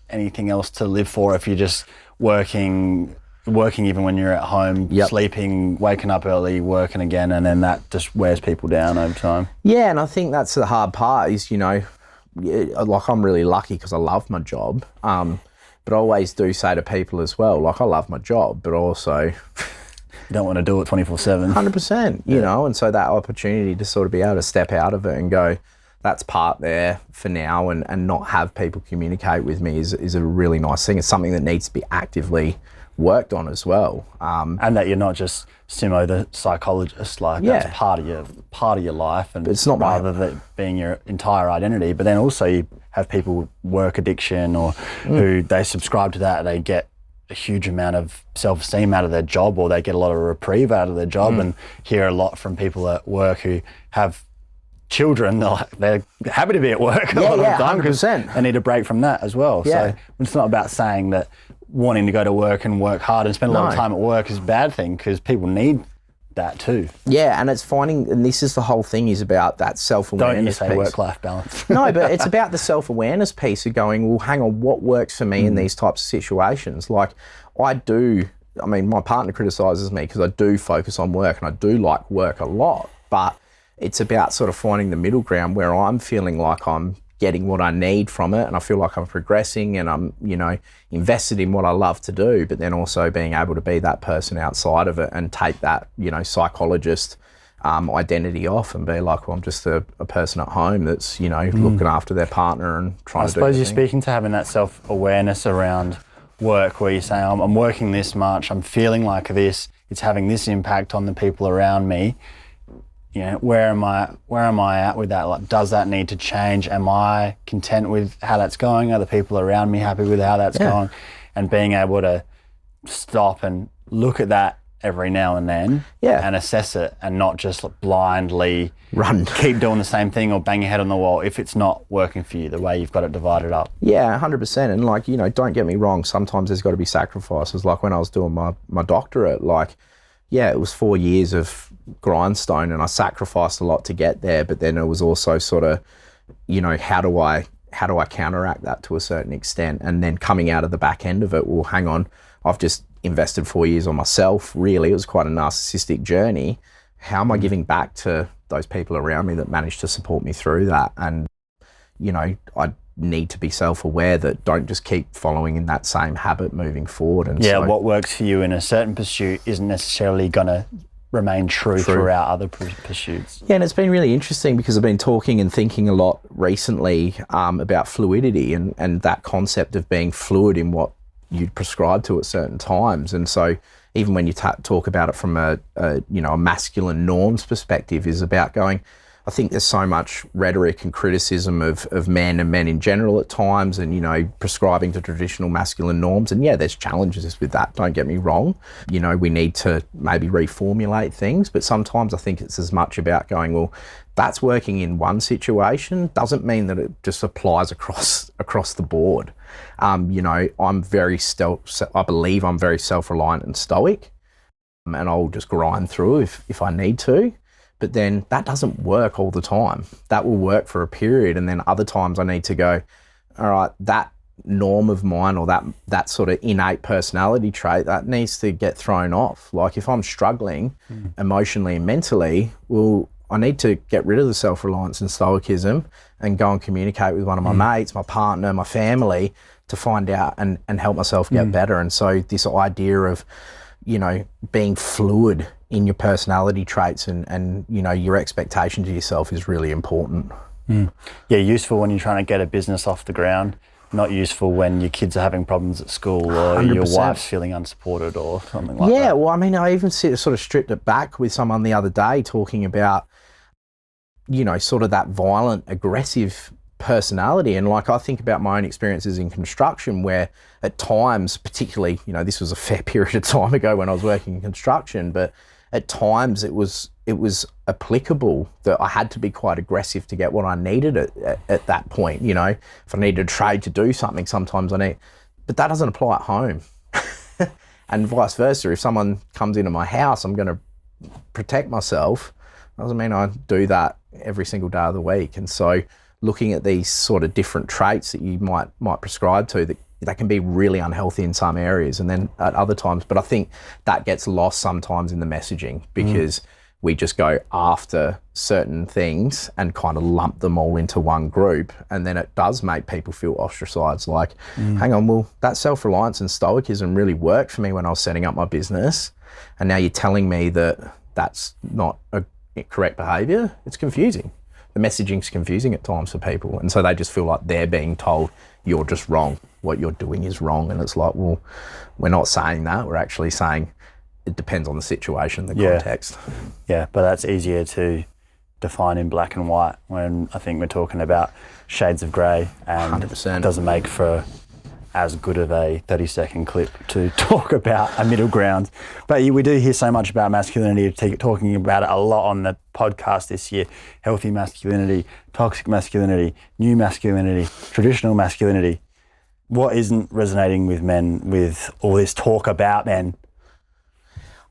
[SPEAKER 1] anything else to live for if you're just working even when you're at home, sleeping, waking up early, working again, and then that just wears people down over time.
[SPEAKER 2] Yeah, and I think that's the hard part is, like I'm really lucky because I love my job, but I always do say to people as well, like I love my job, but also...
[SPEAKER 1] You don't want to do it 24/7.
[SPEAKER 2] 100%, you know, and so that opportunity to sort of be able to step out of it and go, that's part there for now, and not have people communicate with me is a really nice thing. It's something that needs to be actively worked on as well.
[SPEAKER 1] And that you're not just Simo the psychologist, like that's part of your life, and
[SPEAKER 2] it's not
[SPEAKER 1] rather than being your entire identity. But then also you have people with work addiction or who they subscribe to that, they get a huge amount of self-esteem out of their job, or they get a lot of reprieve out of their job, and hear a lot from people at work who have children. They're happy to be at work a lot of the time because they need a break from that as well. So it's not about saying that wanting to go to work and work hard and spend a lot of time at work is a bad thing, because people need that too.
[SPEAKER 2] Yeah, and it's finding, and this is the whole thing, is about that self-awareness.
[SPEAKER 1] Don't you say
[SPEAKER 2] piece.
[SPEAKER 1] Work-life balance.
[SPEAKER 2] No, but it's about the self-awareness piece of going, well, hang on, what works for me in these types of situations? Like my partner criticises me because I do focus on work and I do like work a lot, but it's about sort of finding the middle ground where I'm feeling like I'm getting what I need from it, and I feel like I'm progressing and I'm, invested in what I love to do, but then also being able to be that person outside of it and take that, psychologist identity off and be like, well, I'm just a person at home that's, looking after their partner and trying to do. I suppose
[SPEAKER 1] you're speaking to having that self-awareness around work, where you're saying, I'm working this much, I'm feeling like this, it's having this impact on the people around me. Where am I at with that? Like, does that need to change? Am I content with how that's going? Are the people around me happy with how that's going? And being able to stop and look at that every now and then and assess it, and not just blindly keep doing the same thing or bang your head on the wall if it's not working for you the way you've got it divided up. Yeah,
[SPEAKER 2] 100%. And don't get me wrong, sometimes there's got to be sacrifices. Like when I was doing my doctorate, it was 4 years of grindstone and I sacrificed a lot to get there, but then it was also sort of, how do I counteract that to a certain extent? And then coming out of the back end of it, well, hang on, I've just invested 4 years on myself. Really, it was quite a narcissistic journey. How am I giving back to those people around me that managed to support me through that? And, I need to be self-aware that don't just keep following in that same habit moving forward. And
[SPEAKER 1] what works for you in a certain pursuit isn't necessarily going to remain true throughout other pursuits.
[SPEAKER 2] Yeah, and it's been really interesting because I've been talking and thinking a lot recently about fluidity and that concept of being fluid in what you prescribe to at certain times. And so even when you talk about it from a masculine norms perspective, is about going, I think there's so much rhetoric and criticism of men and men in general at times, and, prescribing to traditional masculine norms. And there's challenges with that, don't get me wrong. We need to maybe reformulate things, but sometimes I think it's as much about going, well, that's working in one situation doesn't mean that it just applies across the board. I believe I'm very self-reliant and stoic, and I'll just grind through if I need to. But then that doesn't work all the time. That will work for a period, and then other times I need to go, all right, that norm of mine or that sort of innate personality trait, that needs to get thrown off. Like if I'm struggling emotionally and mentally, well, I need to get rid of the self-reliance and stoicism and go and communicate with one of my mates, my partner, my family, to find out and help myself get better. And so this idea of, being fluid in your personality traits and your expectation to yourself is really important.
[SPEAKER 1] Yeah, useful when you're trying to get a business off the ground, not useful when your kids are having problems at school or 100%. Your wife's feeling unsupported or something like that.
[SPEAKER 2] Yeah, well, I even sort of stripped it back with someone the other day talking about, sort of that violent, aggressive personality. And I think about my own experiences in construction where at times, particularly, this was a fair period of time ago when I was working in construction, but at times it was applicable that I had to be quite aggressive to get what I needed at that point. If I needed a trade to do something, sometimes but that doesn't apply at home. And vice versa. If someone comes into my house, I'm going to protect myself. Doesn't mean I do that every single day of the week. And so looking at these sort of different traits that you might prescribe to that can be really unhealthy in some areas and then at other times. But I think that gets lost sometimes in the messaging because we just go after certain things and kind of lump them all into one group. And then it does make people feel ostracized. Like, hang on, well, that self-reliance and stoicism really worked for me when I was setting up my business. And now you're telling me that that's not a correct behavior. It's confusing. the messaging's confusing at times for people. And so they just feel like they're being told, you're just wrong. What you're doing is wrong. And it's like, well, we're not saying that. We're actually saying it depends on the situation, the context.
[SPEAKER 1] Yeah, but that's easier to define in black and white when I think we're talking about shades of grey, and
[SPEAKER 2] 100%.
[SPEAKER 1] It doesn't make for as good of a 30-second clip to talk about a middle ground. But we do hear so much about masculinity, talking about it a lot on the podcast this year. Healthy masculinity, toxic masculinity, new masculinity, traditional masculinity. What isn't resonating with men with all this talk about men?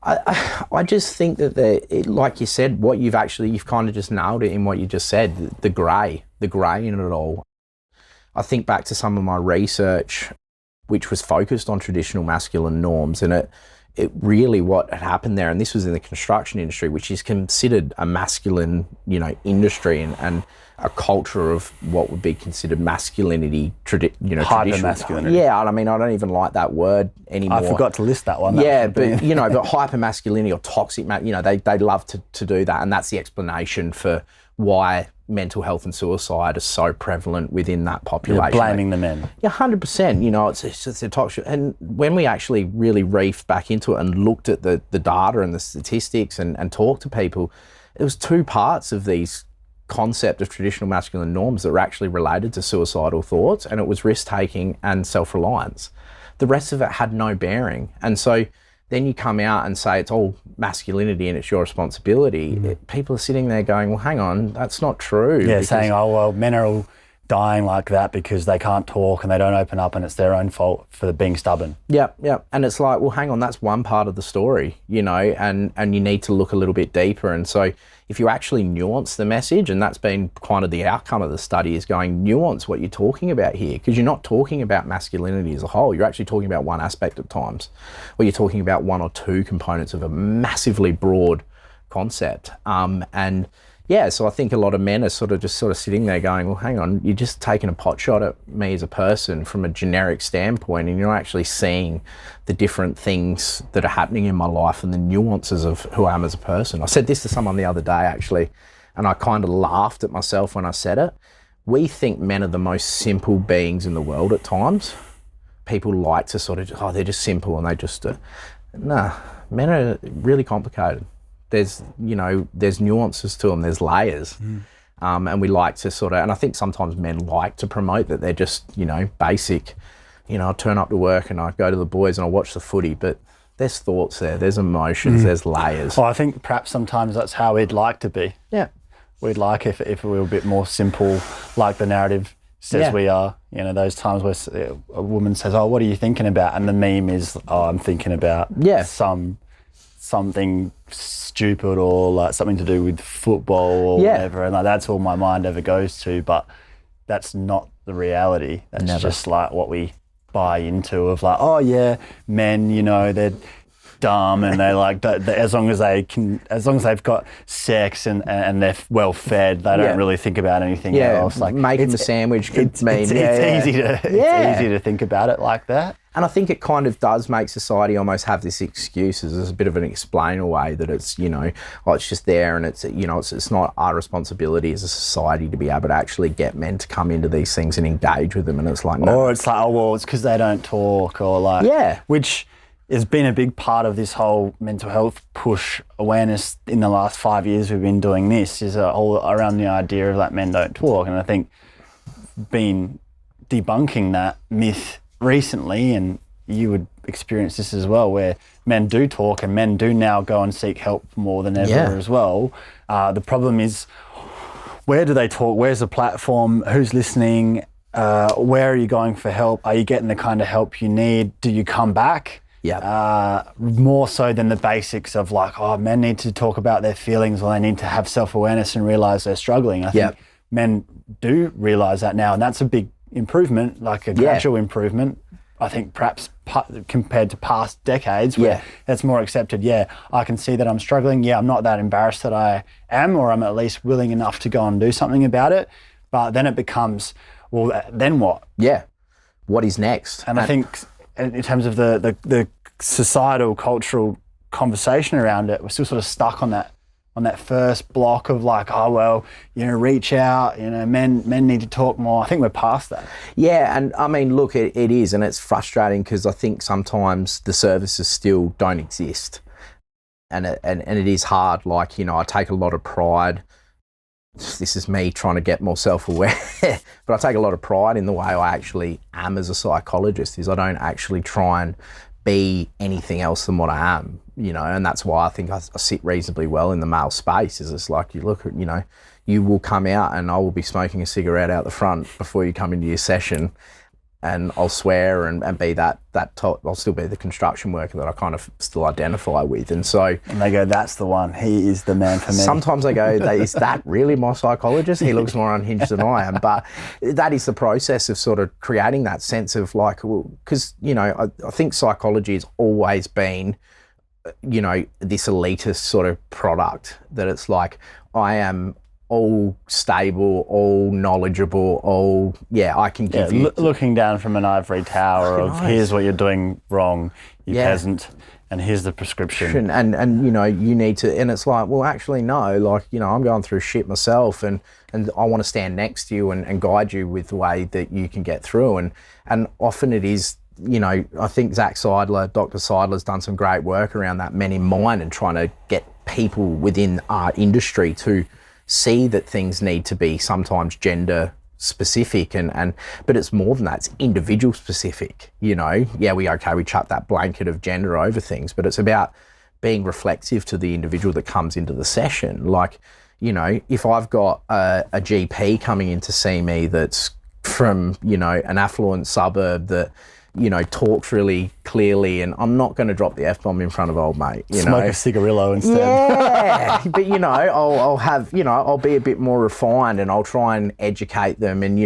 [SPEAKER 2] I just think that, like you said, you've kind of just nailed it in what you just said, the grey in it all. I think back to some of my research, which was focused on traditional masculine norms, and it really, what had happened there, and this was in the construction industry, which is considered a masculine, industry, and a culture of what would be considered masculinity,
[SPEAKER 1] hyper masculinity.
[SPEAKER 2] Yeah, I mean, I don't even like that word anymore.
[SPEAKER 1] I forgot to list that one.
[SPEAKER 2] Yeah, but but hyper masculinity or toxic, they love to do that, and that's the explanation for why mental health and suicide are so prevalent within that population.
[SPEAKER 1] You're blaming the men.
[SPEAKER 2] Yeah, 100%. It's a toxic. And when we actually really reefed back into it and looked at the data and the statistics and talked to people, it was two parts of these concept of traditional masculine norms that were actually related to suicidal thoughts, and it was risk-taking and self-reliance. The rest of it had no bearing. And so then you come out and say it's all masculinity and it's your responsibility. People are sitting there going, well, hang on, that's not true.
[SPEAKER 1] Yeah, saying, oh, well, men are all dying like that because they can't talk and they don't open up and it's their own fault for being stubborn.
[SPEAKER 2] Yeah. And it's like, well, hang on, that's one part of the story, and you need to look a little bit deeper. And so if you actually nuance the message, and that's been kind of the outcome of the study, is going, nuance what you're talking about here, because you're not talking about masculinity as a whole. You're actually talking about one aspect at times, or you're talking about one or two components of a massively broad concept. So I think a lot of men are sort of sitting there going, well, hang on, you're just taking a pot shot at me as a person from a generic standpoint, and you're not actually seeing the different things that are happening in my life and the nuances of who I am as a person. I said this to someone the other day, actually, and I kind of laughed at myself when I said it. We think men are the most simple beings in the world at times. People like to they're just simple and they just... Nah, men are really complicated. There's nuances to them, there's layers. And we like to and I think sometimes men like to promote that they're just, basic. I turn up to work and I go to the boys and I watch the footy, but there's thoughts there, there's emotions, there's layers.
[SPEAKER 1] Well, I think perhaps sometimes that's how we'd like to be.
[SPEAKER 2] Yeah.
[SPEAKER 1] We'd like if we were a bit more simple, like the narrative says we are. Those times where a woman says, oh, what are you thinking about? And the meme is, oh, I'm thinking about something stupid or like something to do with football or whatever, and like that's all my mind ever goes to, but that's not the reality. That's just like what we buy into of like, oh yeah, men, they're dumb and they like, as long as they've got sex and they're well fed, they don't really think about anything else. Like
[SPEAKER 2] making the sandwich could mean
[SPEAKER 1] it's easy to think about it like that.
[SPEAKER 2] And I think it kind of does make society almost have this excuse as a bit of an explain away that it's, it's just there and it's, it's not our responsibility as a society to be able to actually get men to come into these things and engage with them. And it's like, no.
[SPEAKER 1] Or it's like, oh, well, it's because they don't talk or like, which has been a big part of this whole mental health push awareness in the last 5 years we've been doing this, is all around the idea of like men don't talk. And I think been debunking that myth recently, and you would experience this as well, where men do talk and men do now go and seek help more than ever as well. The problem is, where do they talk? Where's the platform? Who's listening? Where are you going for help? Are you getting the kind of help you need? Do you come back? More so than the basics of like, oh, men need to talk about their feelings, or they need to have self-awareness and realise they're struggling. I think men do realise that now, and that's a big improvement, like a gradual improvement. I think perhaps compared to past decades where it's more accepted. Yeah, I can see that I'm struggling. Yeah, I'm not that embarrassed that I am, or I'm at least willing enough to go and do something about it. But then it becomes, well, then what?
[SPEAKER 2] Yeah, what is next?
[SPEAKER 1] And I think in terms of the societal, cultural conversation around it, we're still sort of stuck on that on that first block of like, oh, well, reach out, men need to talk more. I think we're past that.
[SPEAKER 2] Yeah, and I mean, look, it is, and it's frustrating because I think sometimes the services still don't exist. And it is hard. Like, I take a lot of pride. This is me trying to get more self-aware, but I take a lot of pride in the way I actually am as a psychologist, is I don't actually try and be anything else than what I am, and that's why I think I sit reasonably well in the male space. Is it's like, you look at, you will come out and I will be smoking a cigarette out the front before you come into your session, and I'll swear and be that I'll still be the construction worker that I kind of still identify with. And so...
[SPEAKER 1] And they go, that's the one. He is the man for me.
[SPEAKER 2] Sometimes I go, is that really my psychologist? He looks more unhinged than I am. But that is the process of sort of creating that sense of like, because, I think psychology has always been, this elitist sort of product that it's like, I am all stable, all knowledgeable, I can give you...
[SPEAKER 1] looking down from an ivory tower of
[SPEAKER 2] nice.
[SPEAKER 1] Here's what you're doing wrong, you peasant, and here's the prescription.
[SPEAKER 2] And you need to... And it's like, well, actually, no, like, I'm going through shit myself and I want to stand next to you and guide you with the way that you can get through. And often it is... I think Dr. Seidler's done some great work around that Men in Mind and trying to get people within our industry to see that things need to be sometimes gender specific but it's more than that, it's individual specific. We chuck that blanket of gender over things, but it's about being reflexive to the individual that comes into the session. Like, if I've got a GP coming in to see me that's from, an affluent suburb that, talks really clearly, and I'm not going to drop the F-bomb in front of old mate.
[SPEAKER 1] Smoke a cigarillo instead.
[SPEAKER 2] Yeah, but I'll have, I'll be a bit more refined and I'll try and educate them and,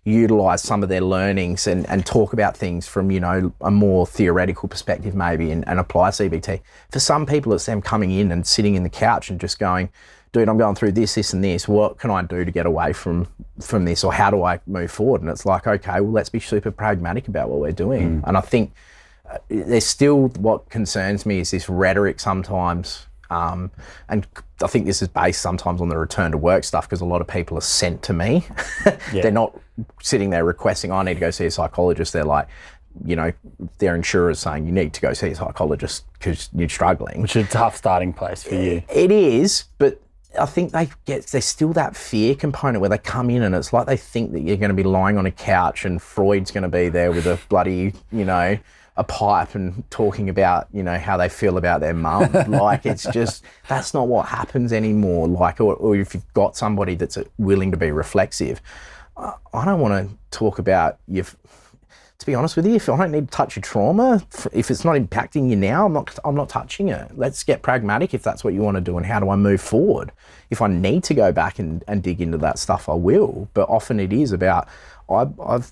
[SPEAKER 2] utilise some of their learnings and talk about things from, a more theoretical perspective maybe and apply CBT. For some people, it's them coming in and sitting in the couch and just going, dude, I'm going through this, this and this. What can I do to get away from this, or how do I move forward? And it's like, okay, well, let's be super pragmatic about what we're doing. And I think there's still, what concerns me is this rhetoric sometimes, and I think this is based sometimes on the return to work stuff, because a lot of people are sent to me. They're not sitting there requesting, I need to go see a psychologist. They're like, their insurer's saying you need to go see a psychologist because you're struggling.
[SPEAKER 1] Which is a tough starting place for you.
[SPEAKER 2] It is, but I think there's still that fear component where they come in and it's like they think that you're going to be lying on a couch and Freud's going to be there with a bloody, a pipe and talking about, how they feel about their mum. Like, it's just, that's not what happens anymore. Like, or if you've got somebody that's willing to be reflexive, I don't want to talk about to be honest with you, if I don't need to touch your trauma, if it's not impacting you now, I'm not touching it. Let's get pragmatic if that's what you want to do, and how do I move forward? If I need to go back and dig into that stuff, I will. But often it is about, I've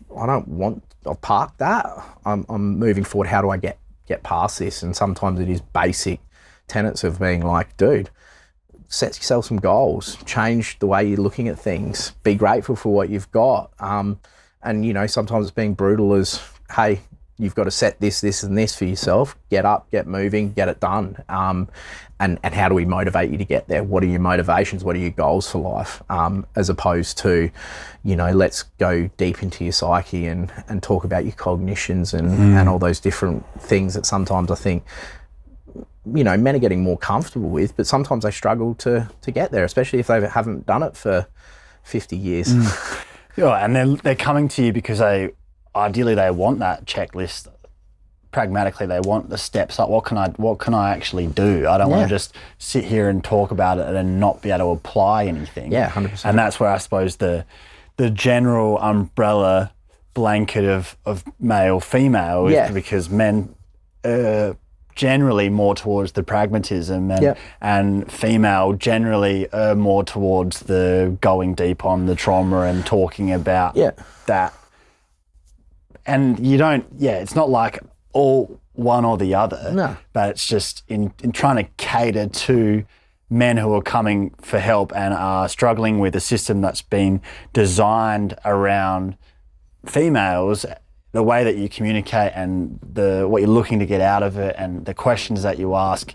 [SPEAKER 2] parked that. I'm moving forward. How do I get past this? And sometimes it is basic tenets of being like, dude, set yourself some goals, change the way you're looking at things, be grateful for what you've got. And, sometimes it's being brutal as, hey, you've got to set this, this and this for yourself. Get up, get moving, get it done. And how do we motivate you to get there? What are your motivations? What are your goals for life? As opposed to, let's go deep into your psyche and talk about your cognitions and all those different things that sometimes I think, men are getting more comfortable with, but sometimes they struggle to get there, especially if they haven't done it for 50 years.
[SPEAKER 1] Yeah, and they're coming to you because they want that checklist. Pragmatically, they want the steps. Like, what can I actually do? I don't want to just sit here and talk about it and not be able to apply anything.
[SPEAKER 2] Yeah, 100%.
[SPEAKER 1] And that's where I suppose the general umbrella blanket of male, female is because men generally more towards the pragmatism and female generally more towards the going deep on the trauma and talking about that. And you don't, it's not like all one or the other.
[SPEAKER 2] No.
[SPEAKER 1] But it's just in trying to cater to men who are coming for help and are struggling with a system that's been designed around females, the way that you communicate and what you're looking to get out of it and the questions that you ask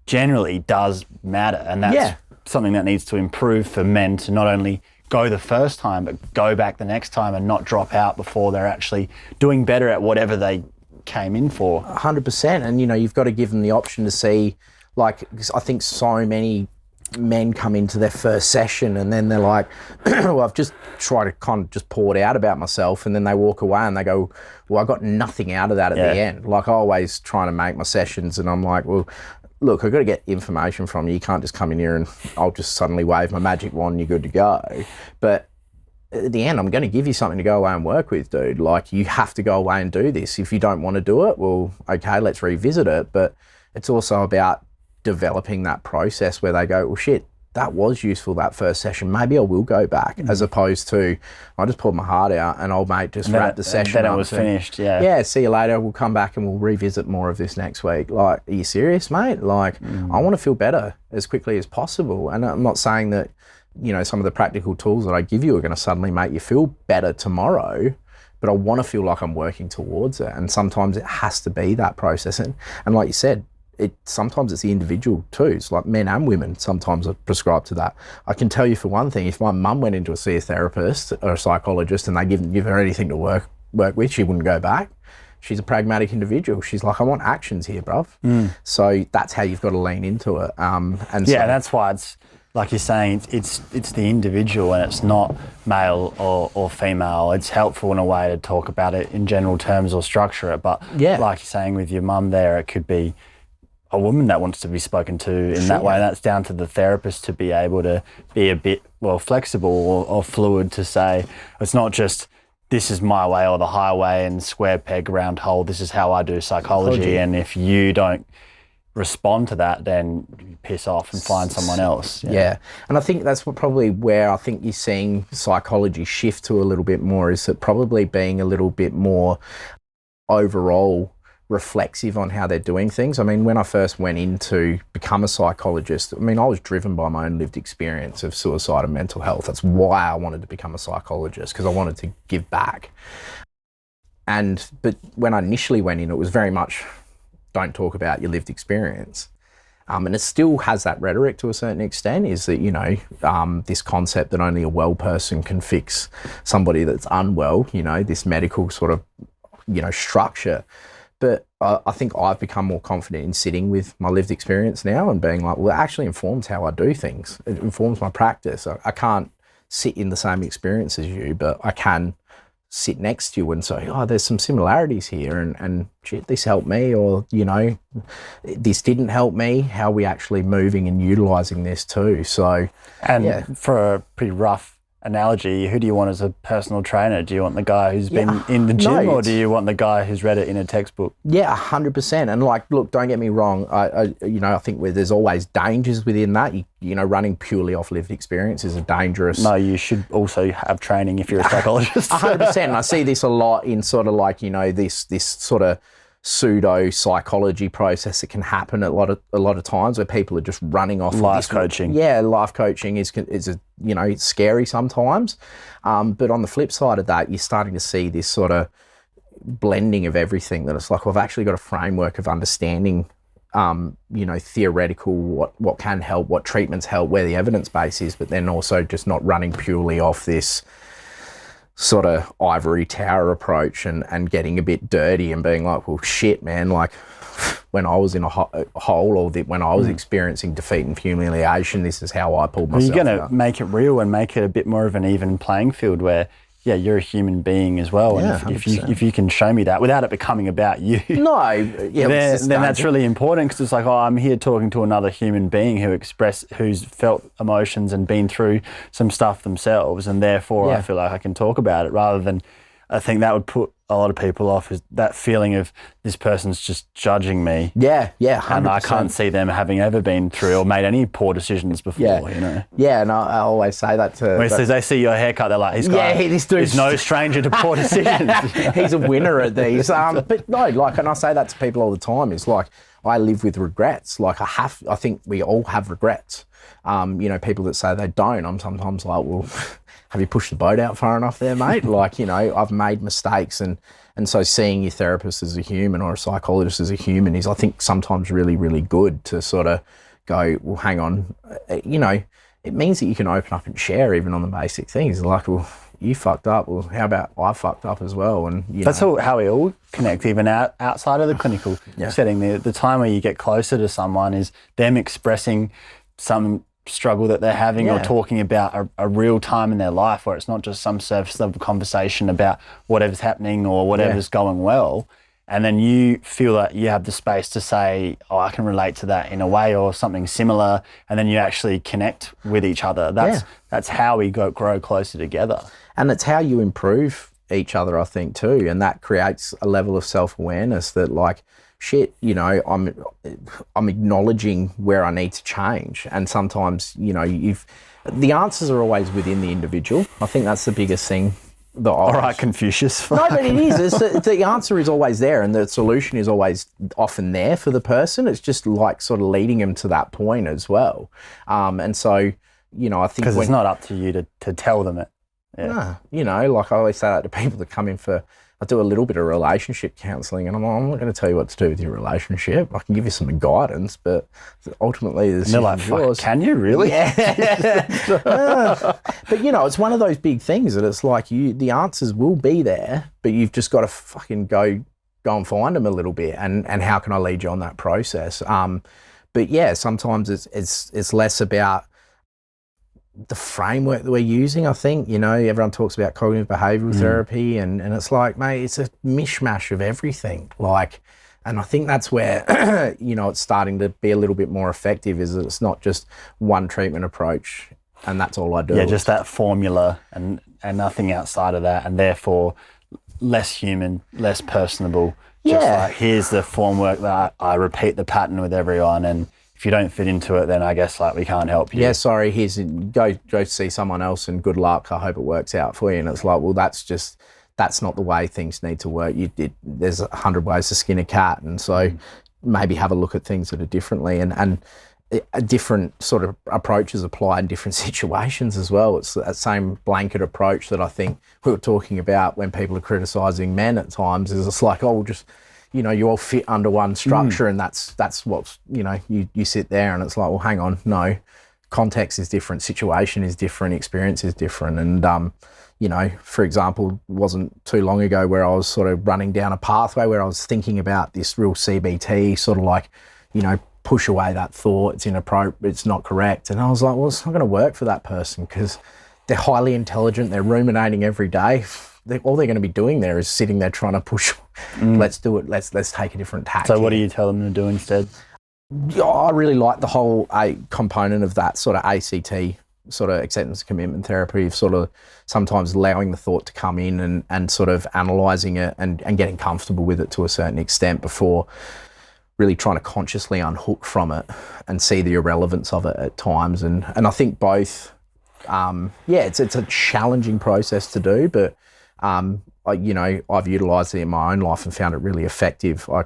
[SPEAKER 1] generally does matter. And that's something that needs to improve for men to not only go the first time, but go back the next time and not drop out before they're actually doing better at whatever they came in for.
[SPEAKER 2] 100%. And, you know, you've got to give them the option to see, like, 'cause I think so many men come into their first session and then they're like, well, I've just tried to kind of just pour it out about myself, and then they walk away and they go, well, I got nothing out of that at the end. Like, I always trying to make my sessions and I'm like, well, look, I've got to get information from you. You can't just come in here and I'll just suddenly wave my magic wand and you're good to go. But at the end, I'm going to give you something to go away and work with, dude. Like, you have to go away and do this. If you don't want to do it, well, okay, let's revisit it. But it's also about developing that process where they go, well, shit, that was useful, that first session. Maybe I will go back, as opposed to, I just pulled my heart out and old mate just wrap the session up.
[SPEAKER 1] Then it was finished,
[SPEAKER 2] Yeah, see you later. We'll come back and we'll revisit more of this next week. Like, are you serious, mate? Like, I want to feel better as quickly as possible. And I'm not saying that, you know, some of the practical tools that I give you are going to suddenly make you feel better tomorrow, but I want to feel like I'm working towards it. And sometimes it has to be that process. And like you said, sometimes it's the individual too. It's like men and women sometimes are prescribed to that. I can tell you for one thing, if my mum went in to see a therapist or a psychologist and they didn't give her anything to work with, she wouldn't go back. She's a pragmatic individual. She's like, I want actions here, bruv. So that's how you've got to lean into it.
[SPEAKER 1] That's why it's, like you're saying, it's the individual and it's not male or female. It's helpful in a way to talk about it in general terms or structure it. But like you're saying with your mum there, it could be a woman that wants to be spoken to in that way. That's down to the therapist to be able to be a bit, flexible or fluid to say, it's not just, this is my way or the highway and square peg, round hole, this is how I do psychology. And if you don't respond to that, then you piss off and find someone else.
[SPEAKER 2] Yeah. And I think that's probably where I think you're seeing psychology shift to a little bit more, is that probably being a little bit more overall reflexive on how they're doing things. I mean, when I first went in to become a psychologist, I mean, I was driven by my own lived experience of suicide and mental health. That's why I wanted to become a psychologist, because I wanted to give back. But when I initially went in, it was very much, don't talk about your lived experience. And it still has that rhetoric to a certain extent, is that, you know, this concept that only a well person can fix somebody that's unwell, you know, this medical sort of, you know, structure. But I think I've become more confident in sitting with my lived experience now and being like, well, it actually informs how I do things. It informs my practice. I can't sit in the same experience as you, but I can sit next to you and say, oh, there's some similarities here, and shit, this helped me, or, you know, this didn't help me. How are we actually moving and utilising this too? So,
[SPEAKER 1] for a pretty rough analogy, who do you want as a personal trainer? Do you want the guy who's been in the gym, or do you want the guy who's read it in a textbook? Yeah,
[SPEAKER 2] 100%. And like, look, don't get me wrong. I think there's always dangers within that. You know, running purely off lived experience is a dangerous.
[SPEAKER 1] No, you should also have training if you're a psychologist.
[SPEAKER 2] 100%. And I see this a lot in sort of like, you know, this sort of pseudo psychology process that can happen a lot of times, where people are just running off
[SPEAKER 1] life coaching.
[SPEAKER 2] Yeah, life coaching is you know, it's scary sometimes, but on the flip side of that, you're starting to see this sort of blending of everything, that it's like, well, I've actually got a framework of understanding, you know, theoretical, what can help, what treatments help, where the evidence base is, but then also just not running purely off this sort of ivory tower approach and getting a bit dirty and being like, well, shit, man, like when I was in a hole, or when I was experiencing defeat and humiliation, this is how I pulled myself out.
[SPEAKER 1] You're going to make it real and make it a bit more of an even playing field where, yeah, you're a human being as well.
[SPEAKER 2] Yeah,
[SPEAKER 1] and if you can show me that without it becoming about you, then that's really important, because it's like, oh, I'm here talking to another human being who's felt emotions and been through some stuff themselves, and therefore I feel like I can talk about it, rather than, I think that would put a lot of people off, is that feeling of this person's just judging me.
[SPEAKER 2] Yeah, 100%.
[SPEAKER 1] And I can't see them having ever been through or made any poor decisions before, you know.
[SPEAKER 2] Yeah, and I always say that to...
[SPEAKER 1] When they see your haircut, they're like, this dude's no stranger to poor decisions.
[SPEAKER 2] He's a winner at these. But no, like, and I say that to people all the time, it's like, I live with regrets. Like I think we all have regrets. People that say they don't, I'm sometimes like, well, have you pushed the boat out far enough there, mate? Like, I've made mistakes, and so seeing your therapist as a human or a psychologist as a human is, I think, sometimes really, really good to sort of go, well, hang on, it means that you can open up and share even on the basic things. Like, well, you fucked up. Well, how about I fucked up as well? And
[SPEAKER 1] that's how we all connect, even outside of the clinical setting. The time where you get closer to someone is them expressing some struggle that they're having or talking about a real time in their life where it's not just some surface level conversation about whatever's happening or whatever's going well. And then you feel that you have the space to say, oh, I can relate to that in a way or something similar. And then you actually connect with each other. That's how we grow closer together. And
[SPEAKER 2] it's how you improve each other, I think, too. And that creates a level of self-awareness that, like, shit, I'm acknowledging where I need to change. And sometimes, the answers are always within the individual. I think that's the biggest thing. All right, Confucius. No, but it is. The answer is always there, and the solution is always often there for the person. It's just like sort of leading them to that point as well. And so, I think because it's not up to you to tell them it. Yeah. Like I always say that to people that come in for, I do a little bit of relationship counselling, and I'm not going to tell you what to do with your relationship. I can give you some guidance, but ultimately the decision is yours. Can you really? Yeah. But it's one of those big things that it's like the answers will be there, but you've just got to fucking go and find them a little bit, and how can I lead you on that process? But yeah, sometimes it's less about the framework that we're using. I think, everyone talks about cognitive behavioural therapy, and it's like, mate, it's a mishmash of everything. Like, and I think that's where, it's starting to be a little bit more effective, is that it's not just one treatment approach and that's all I do. Yeah, just that formula and nothing outside of that, and therefore less human, less personable. Just like, here's the formwork that I repeat the pattern with everyone, and if you don't fit into it, then I guess we can't help you. Yeah, sorry, go see someone else and good luck. I hope it works out for you. And it's like, well, that's not the way things need to work. There's 100 ways to skin a cat, and so maybe have a look at things that are differently, and a different sort of approaches apply in different situations as well. It's that same blanket approach that I think we were talking about when people are criticising men at times. Is it's like, oh, we'll just, you all fit under one structure, and that's what's, you sit there and it's like, well, hang on, no, context is different, situation is different, experience is different. And, for example, it wasn't too long ago where I was sort of running down a pathway where I was thinking about this real CBT, sort of like, push away that thought, it's inappropriate, it's not correct. And I was like, well, it's not going to work for that person because they're highly intelligent, they're ruminating every day. All they're going to be doing there is sitting there trying to push, let's do it, let's take a different tack. So what do you tell them to do instead? I really like the whole component of that sort of ACT, sort of acceptance commitment therapy, of sort of sometimes allowing the thought to come in and sort of analysing it and getting comfortable with it to a certain extent before really trying to consciously unhook from it and see the irrelevance of it at times. And I think both, it's a challenging process to do, but I've utilised it in my own life and found it really effective. I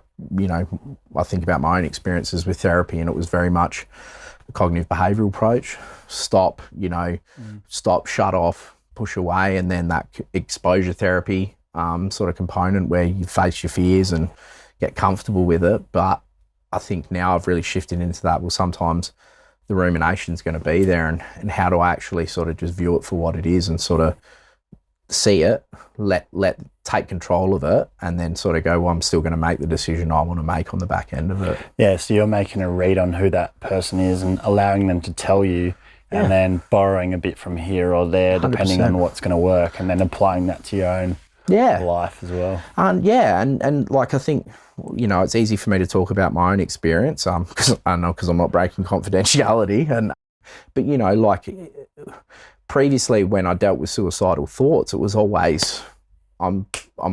[SPEAKER 2] think about my own experiences with therapy, and it was very much a cognitive behavioural approach. Stop, shut off, push away, and then that exposure therapy sort of component where you face your fears and get comfortable with it. But I think now I've really shifted into that. Well, sometimes the rumination's going to be there, and how do I actually sort of just view it for what it is and sort of see it, take control of it, and then sort of go, well, I'm still going to make the decision I want to make on the back end of it. Yeah, so you're making a read on who that person is and allowing them to tell you, and then borrowing a bit from here or there, 100%. Depending on what's going to work, and then applying that to your own life as well. And like, I think, it's easy for me to talk about my own experience, because I'm not breaking confidentiality, but like previously when I dealt with suicidal thoughts, it was always, I'm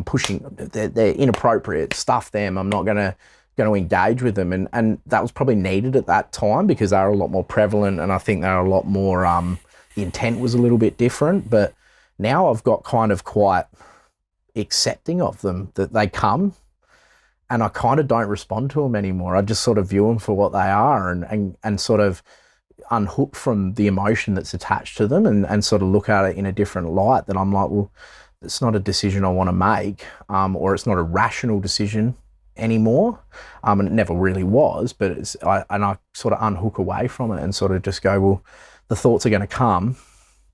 [SPEAKER 2] pushing, they're inappropriate, stuff them, I'm not going to engage with them, and that was probably needed at that time because they were a lot more prevalent, and I think they were a lot more, the intent was a little bit different. But now I've got kind of quite accepting of them, that they come, I kind of don't respond to them anymore. I just sort of view them for what they are and sort of unhook from the emotion that's attached to them and sort of look at it in a different light, that I'm like, well, it's not a decision I want to make, or it's not a rational decision anymore. And it never really was, but I sort of unhook away from it and sort of just go, well, the thoughts are going to come,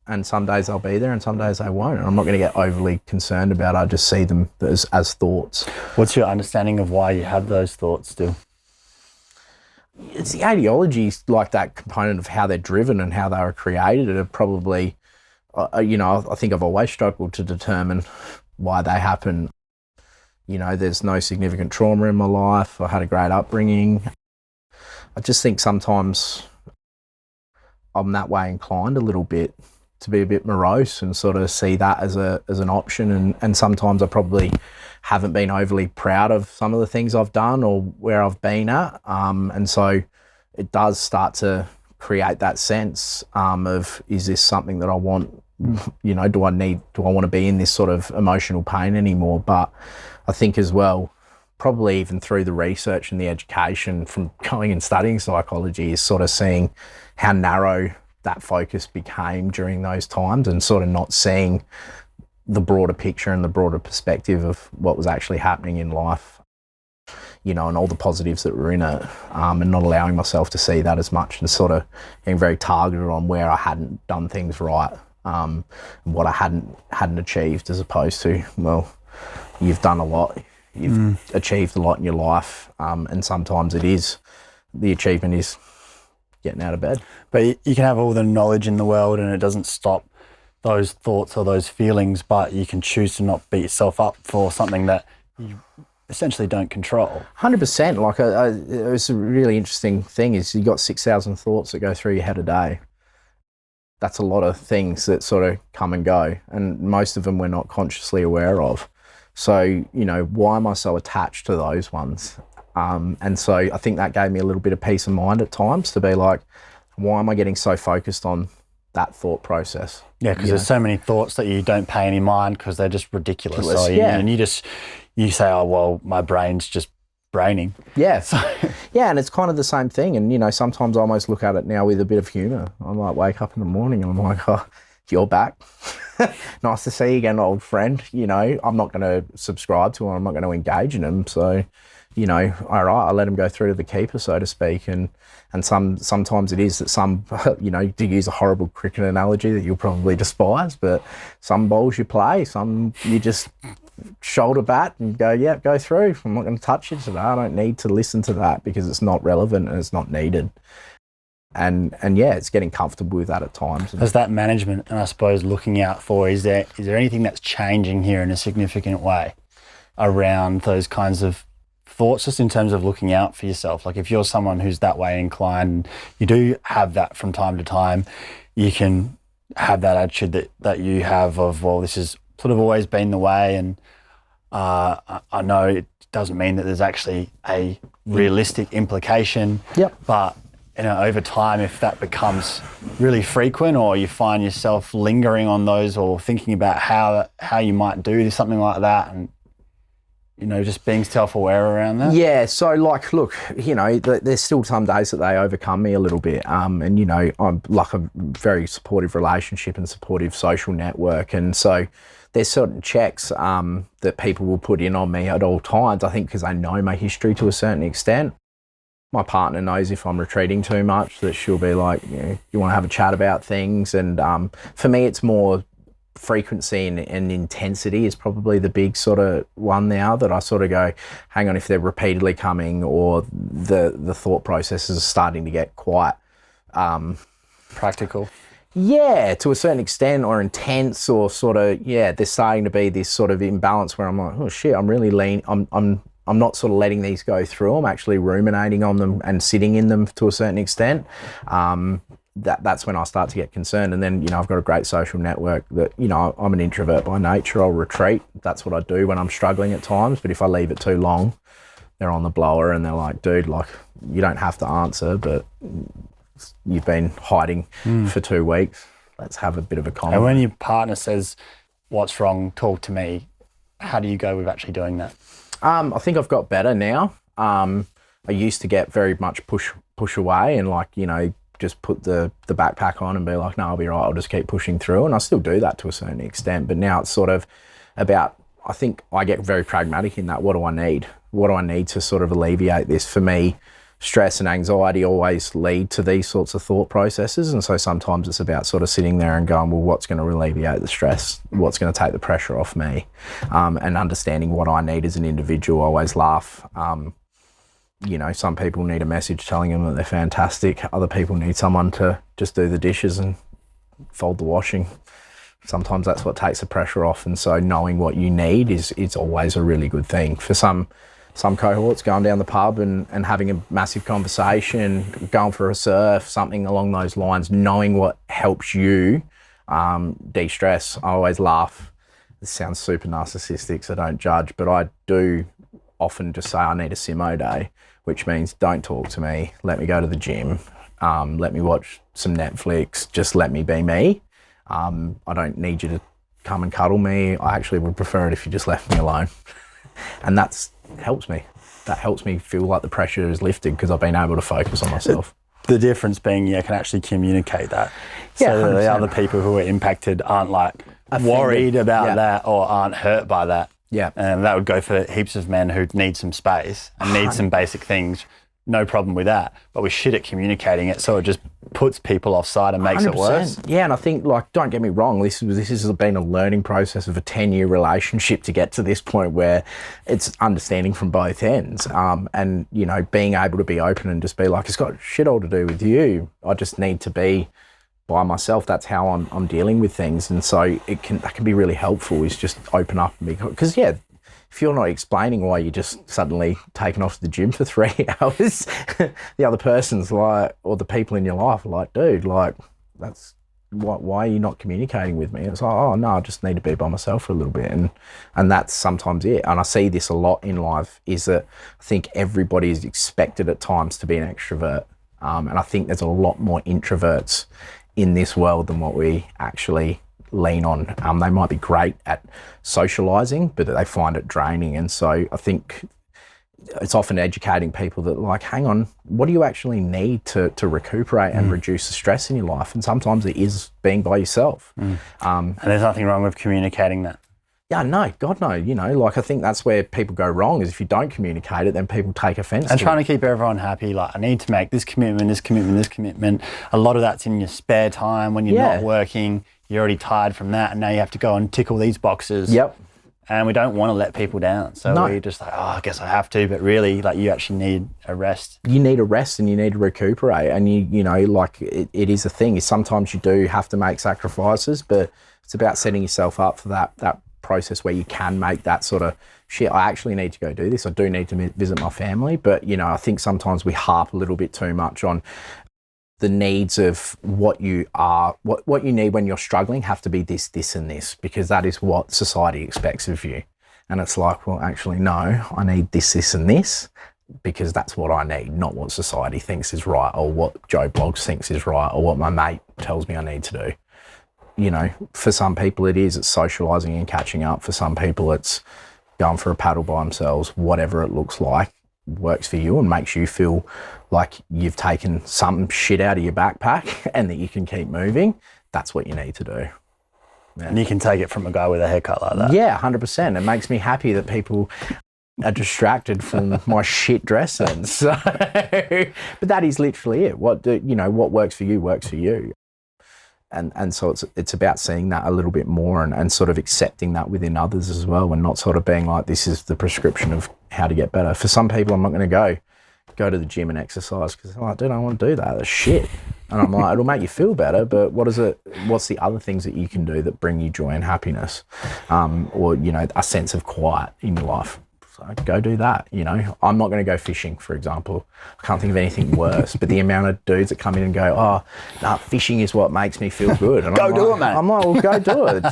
[SPEAKER 2] and some days they'll be there and some days they won't. And I'm not going to get overly concerned about it. I just see them as thoughts.
[SPEAKER 1] What's your understanding of why you have those thoughts still?
[SPEAKER 2] It's the ideologies, like that component of how they're driven and how they were created, are probably, I think I've always struggled to determine why they happen. There's no significant trauma in my life. I had a great upbringing. I just think sometimes I'm that way inclined a little bit, to be a bit morose and sort of see that as an option. And sometimes I probably haven't been overly proud of some of the things I've done or where I've been at. And so it does start to create that sense of, is this something that I want? Do I want to be in this sort of emotional pain anymore? But I think as well, probably even through the research and the education from going and studying psychology, is sort of seeing how narrow that focus became during those times and sort of not seeing the broader picture and the broader perspective of what was actually happening in life, and all the positives that were in it, and not allowing myself to see that as much, and sort of being very targeted on where I hadn't done things right, and what I hadn't achieved, as opposed to, well, you've done a lot, you've achieved a lot in your life, and sometimes the achievement is getting out of bed.
[SPEAKER 1] But you can have all the knowledge in the world and it doesn't stop those thoughts or those feelings, but you can choose to not beat yourself up for something that you essentially don't control.
[SPEAKER 2] 100%. Like, it's a really interesting thing is you got 6,000 thoughts that go through your head a day. That's a lot of things that sort of come and go, and most of them we're not consciously aware of. So, why am I so attached to those ones? And so I think that gave me a little bit of peace of mind at times, to be like, why am I getting so focused on that thought process?
[SPEAKER 1] Yeah, because there's so many thoughts that you don't pay any mind because they're just ridiculous. So and you say, oh, well, my brain's just braining.
[SPEAKER 2] Yeah. Yeah, and it's kind of the same thing. And, sometimes I almost look at it now with a bit of humour. I might wake up in the morning and I'm like, oh, you're back. Nice to see you again, old friend. I'm not going to subscribe to them. I'm not going to engage in them. So, all right, I let them go through to the keeper, so to speak. And sometimes it is that some, to use a horrible cricket analogy that you'll probably despise, but some balls you play, some you just shoulder bat and go, yeah, go through. I'm not going to touch you today. I don't need to listen to that because it's not relevant and it's not needed. And yeah, it's getting comfortable with that at times.
[SPEAKER 1] As that management, and I suppose looking out for, is there anything that's changing here in a significant way around those kinds of thoughts, just in terms of looking out for yourself? Like, if you're someone who's that way inclined, you do have that from time to time, you can have that attitude that you have of, well, this has sort of always been the way, and I know it doesn't mean that there's actually a realistic implication.
[SPEAKER 2] Yep.
[SPEAKER 1] But over time, if that becomes really frequent, or you find yourself lingering on those or thinking about how you might do something like that, and just being self-aware around that.
[SPEAKER 2] Yeah, so like, look, there's still some days that they overcome me a little bit. And, I'm like a very supportive relationship and supportive social network. And so there's certain checks that people will put in on me at all times, I think because they know my history to a certain extent. My partner knows if I'm retreating too much, that she'll be like, you want to have a chat about things. And for me, it's more frequency and intensity is probably the big sort of one now, that I sort of go, hang on, if they're repeatedly coming, or the thought processes are starting to get quite
[SPEAKER 1] practical.
[SPEAKER 2] Yeah, to a certain extent, or intense, or sort of, there's starting to be this sort of imbalance where I'm like, oh shit, I'm really lean. I'm not sort of letting these go through. I'm actually ruminating on them and sitting in them to a certain extent. That's when I start to get concerned. And then, I've got a great social network that, I'm an introvert by nature. I'll retreat. That's what I do when I'm struggling at times. But if I leave it too long, they're on the blower and they're like, dude, like, you don't have to answer, but you've been hiding for 2 weeks. Let's have a bit of a conversation.
[SPEAKER 1] And when your partner says, what's wrong, talk to me, how do you go with actually doing that?
[SPEAKER 2] I think I've got better now. I used to get very much push away and like, you know, just put the backpack on and be like, no, I'll be right, I'll just keep pushing through. And I still do that to a certain extent, but now it's sort of about, I think I get very pragmatic in that. What do I need? What do I need to sort of alleviate this? For me, stress and anxiety always lead to these sorts of thought processes. And so sometimes it's about sort of sitting there and going, well, what's going to alleviate the stress? What's going to take the pressure off me? And understanding what I need as an individual. I always laugh. You know, some people need a message telling them that they're fantastic. Other people need someone to just do the dishes and fold the washing. Sometimes that's what takes the pressure off. And so knowing what you need is always a really good thing. For some cohorts, going down the pub and having a massive conversation, going for a surf, something along those lines, knowing what helps you de-stress. I always laugh. This sounds super narcissistic, so don't judge, but I do often just say I need a Simo day, which means don't talk to me, let me go to the gym, let me watch some Netflix, just let me be me. I don't need you to come and cuddle me. I actually would prefer it if you just left me alone. And that helps me. That helps me feel like the pressure is lifted because I've been able to focus on myself.
[SPEAKER 1] The difference being you can actually communicate that.
[SPEAKER 2] Yeah,
[SPEAKER 1] so that the
[SPEAKER 2] 100%.
[SPEAKER 1] other people who are impacted aren't like worried about that or aren't hurt by that.
[SPEAKER 2] Yeah.
[SPEAKER 1] And that would go for heaps of men who need some space and need some basic things. No problem with that. But we're shit at communicating it, so it just puts people offside and makes
[SPEAKER 2] 100%.
[SPEAKER 1] it worse.
[SPEAKER 2] Yeah, and I think, like, don't get me wrong, this has been a learning process of a 10-year relationship to get to this point where it's understanding from both ends. And, you know, being able to be open and just be like, it's got shit all to do with you. I just need to be by myself. That's how I'm dealing with things. And so that can be really helpful, is just open up and be, because if you're not explaining why you're just suddenly taken off to the gym for 3 hours, the other person's like, or the people in your life are like, dude, like, that's why are you not communicating with me? It's like, oh no, I just need to be by myself for a little bit. And that's sometimes it. And I see this a lot in life, is that I think everybody is expected at times to be an extrovert. And I think there's a lot more introverts in this world than what we actually lean on. They might be great at socializing, but they find it draining. And so I think it's often educating people that, like, hang on, what do you actually need to recuperate and reduce the stress in your life? And sometimes it is being by yourself.
[SPEAKER 1] And there's nothing wrong with communicating that.
[SPEAKER 2] Yeah, no, God no. You know, like, I think that's where people go wrong, is if you don't communicate it, then people take offense.
[SPEAKER 1] And trying to keep everyone happy, like, I need to make this commitment, this commitment, this commitment. A lot of that's in your spare time when you're not working. You're already tired from that, and now you have to go and tick all these boxes.
[SPEAKER 2] Yep.
[SPEAKER 1] And we don't want to let people down. So we're just like, oh, I guess I have to. But really, like, you actually need a rest. You
[SPEAKER 2] need a rest and you need to recuperate. And you know, like, it is a thing. Is sometimes you do have to make sacrifices, but it's about setting yourself up for that process where you can make that sort of, shit, I actually need to go do this. I do need to visit my family. But, you know, I think sometimes we harp a little bit too much on the needs of what you need when you're struggling have to be this, this, and this, because that is what society expects of you. And it's like, well, actually, no, I need this, this, and this, because that's what I need, not what society thinks is right, or what Joe Bloggs thinks is right, or what my mate tells me I need to do. You know, for some people it's socializing and catching up. For some people it's going for a paddle by themselves. Whatever it looks like works for you and makes you feel like you've taken some shit out of your backpack and that you can keep moving. That's what you need to do.
[SPEAKER 1] Yeah. And you can take it from a guy with a haircut like that.
[SPEAKER 2] Yeah, 100%. It makes me happy that people are distracted from my shit dressing. So, but that is literally it. What works for you works for you. And so it's about seeing that a little bit more and sort of accepting that within others as well, and not sort of being like, this is the prescription of how to get better. For some people, I'm not going to go to the gym and exercise because they're like, dude, I don't want to do that. That's shit. And I'm like, it'll make you feel better, but what's the other things that you can do that bring you joy and happiness, or, you know, a sense of quiet in your life? So go do that. You know, I'm not going to go fishing, for example. I can't think of anything worse, but the amount of dudes that come in and go, oh, nah, fishing is what makes me feel good. And
[SPEAKER 1] do it, mate.
[SPEAKER 2] I'm like, well, go do it.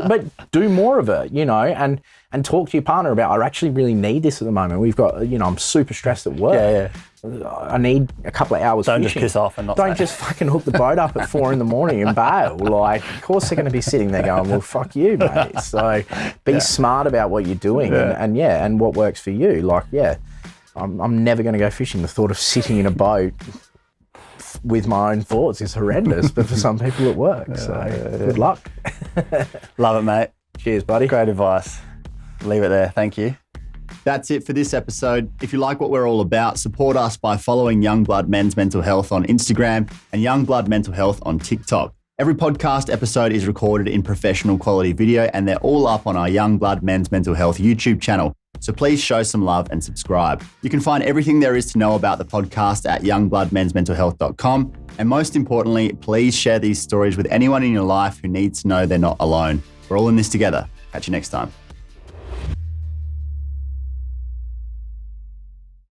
[SPEAKER 2] But do more of it, you know, and talk to your partner about, I actually really need this at the moment. We've got, you know, I'm super stressed at work.
[SPEAKER 1] Yeah.
[SPEAKER 2] I need a couple of hours
[SPEAKER 1] Don't
[SPEAKER 2] fishing.
[SPEAKER 1] just piss off and not
[SPEAKER 2] Don't
[SPEAKER 1] say.
[SPEAKER 2] just fucking hook the boat up at 4 a.m. and bail. Like, of course they're going to be sitting there going, well, fuck you, mate. So be smart about what you're doing and what works for you. Like, I'm never going to go fishing. The thought of sitting in a boat with my own thoughts is horrendous, but for some people it works. So good luck.
[SPEAKER 1] Love it, mate.
[SPEAKER 2] Cheers, buddy.
[SPEAKER 1] Great advice. Leave it there. Thank you. That's it for this episode. If you like what we're all about, support us by following Young Blood Men's Mental Health on Instagram and Young Blood Mental Health on TikTok. Every podcast episode is recorded in professional quality video and they're all up on our Young Blood Men's Mental Health YouTube channel. So please show some love and subscribe. You can find everything there is to know about the podcast at youngbloodmensmentalhealth.com. And most importantly, please share these stories with anyone in your life who needs to know they're not alone. We're all in this together. Catch you next time.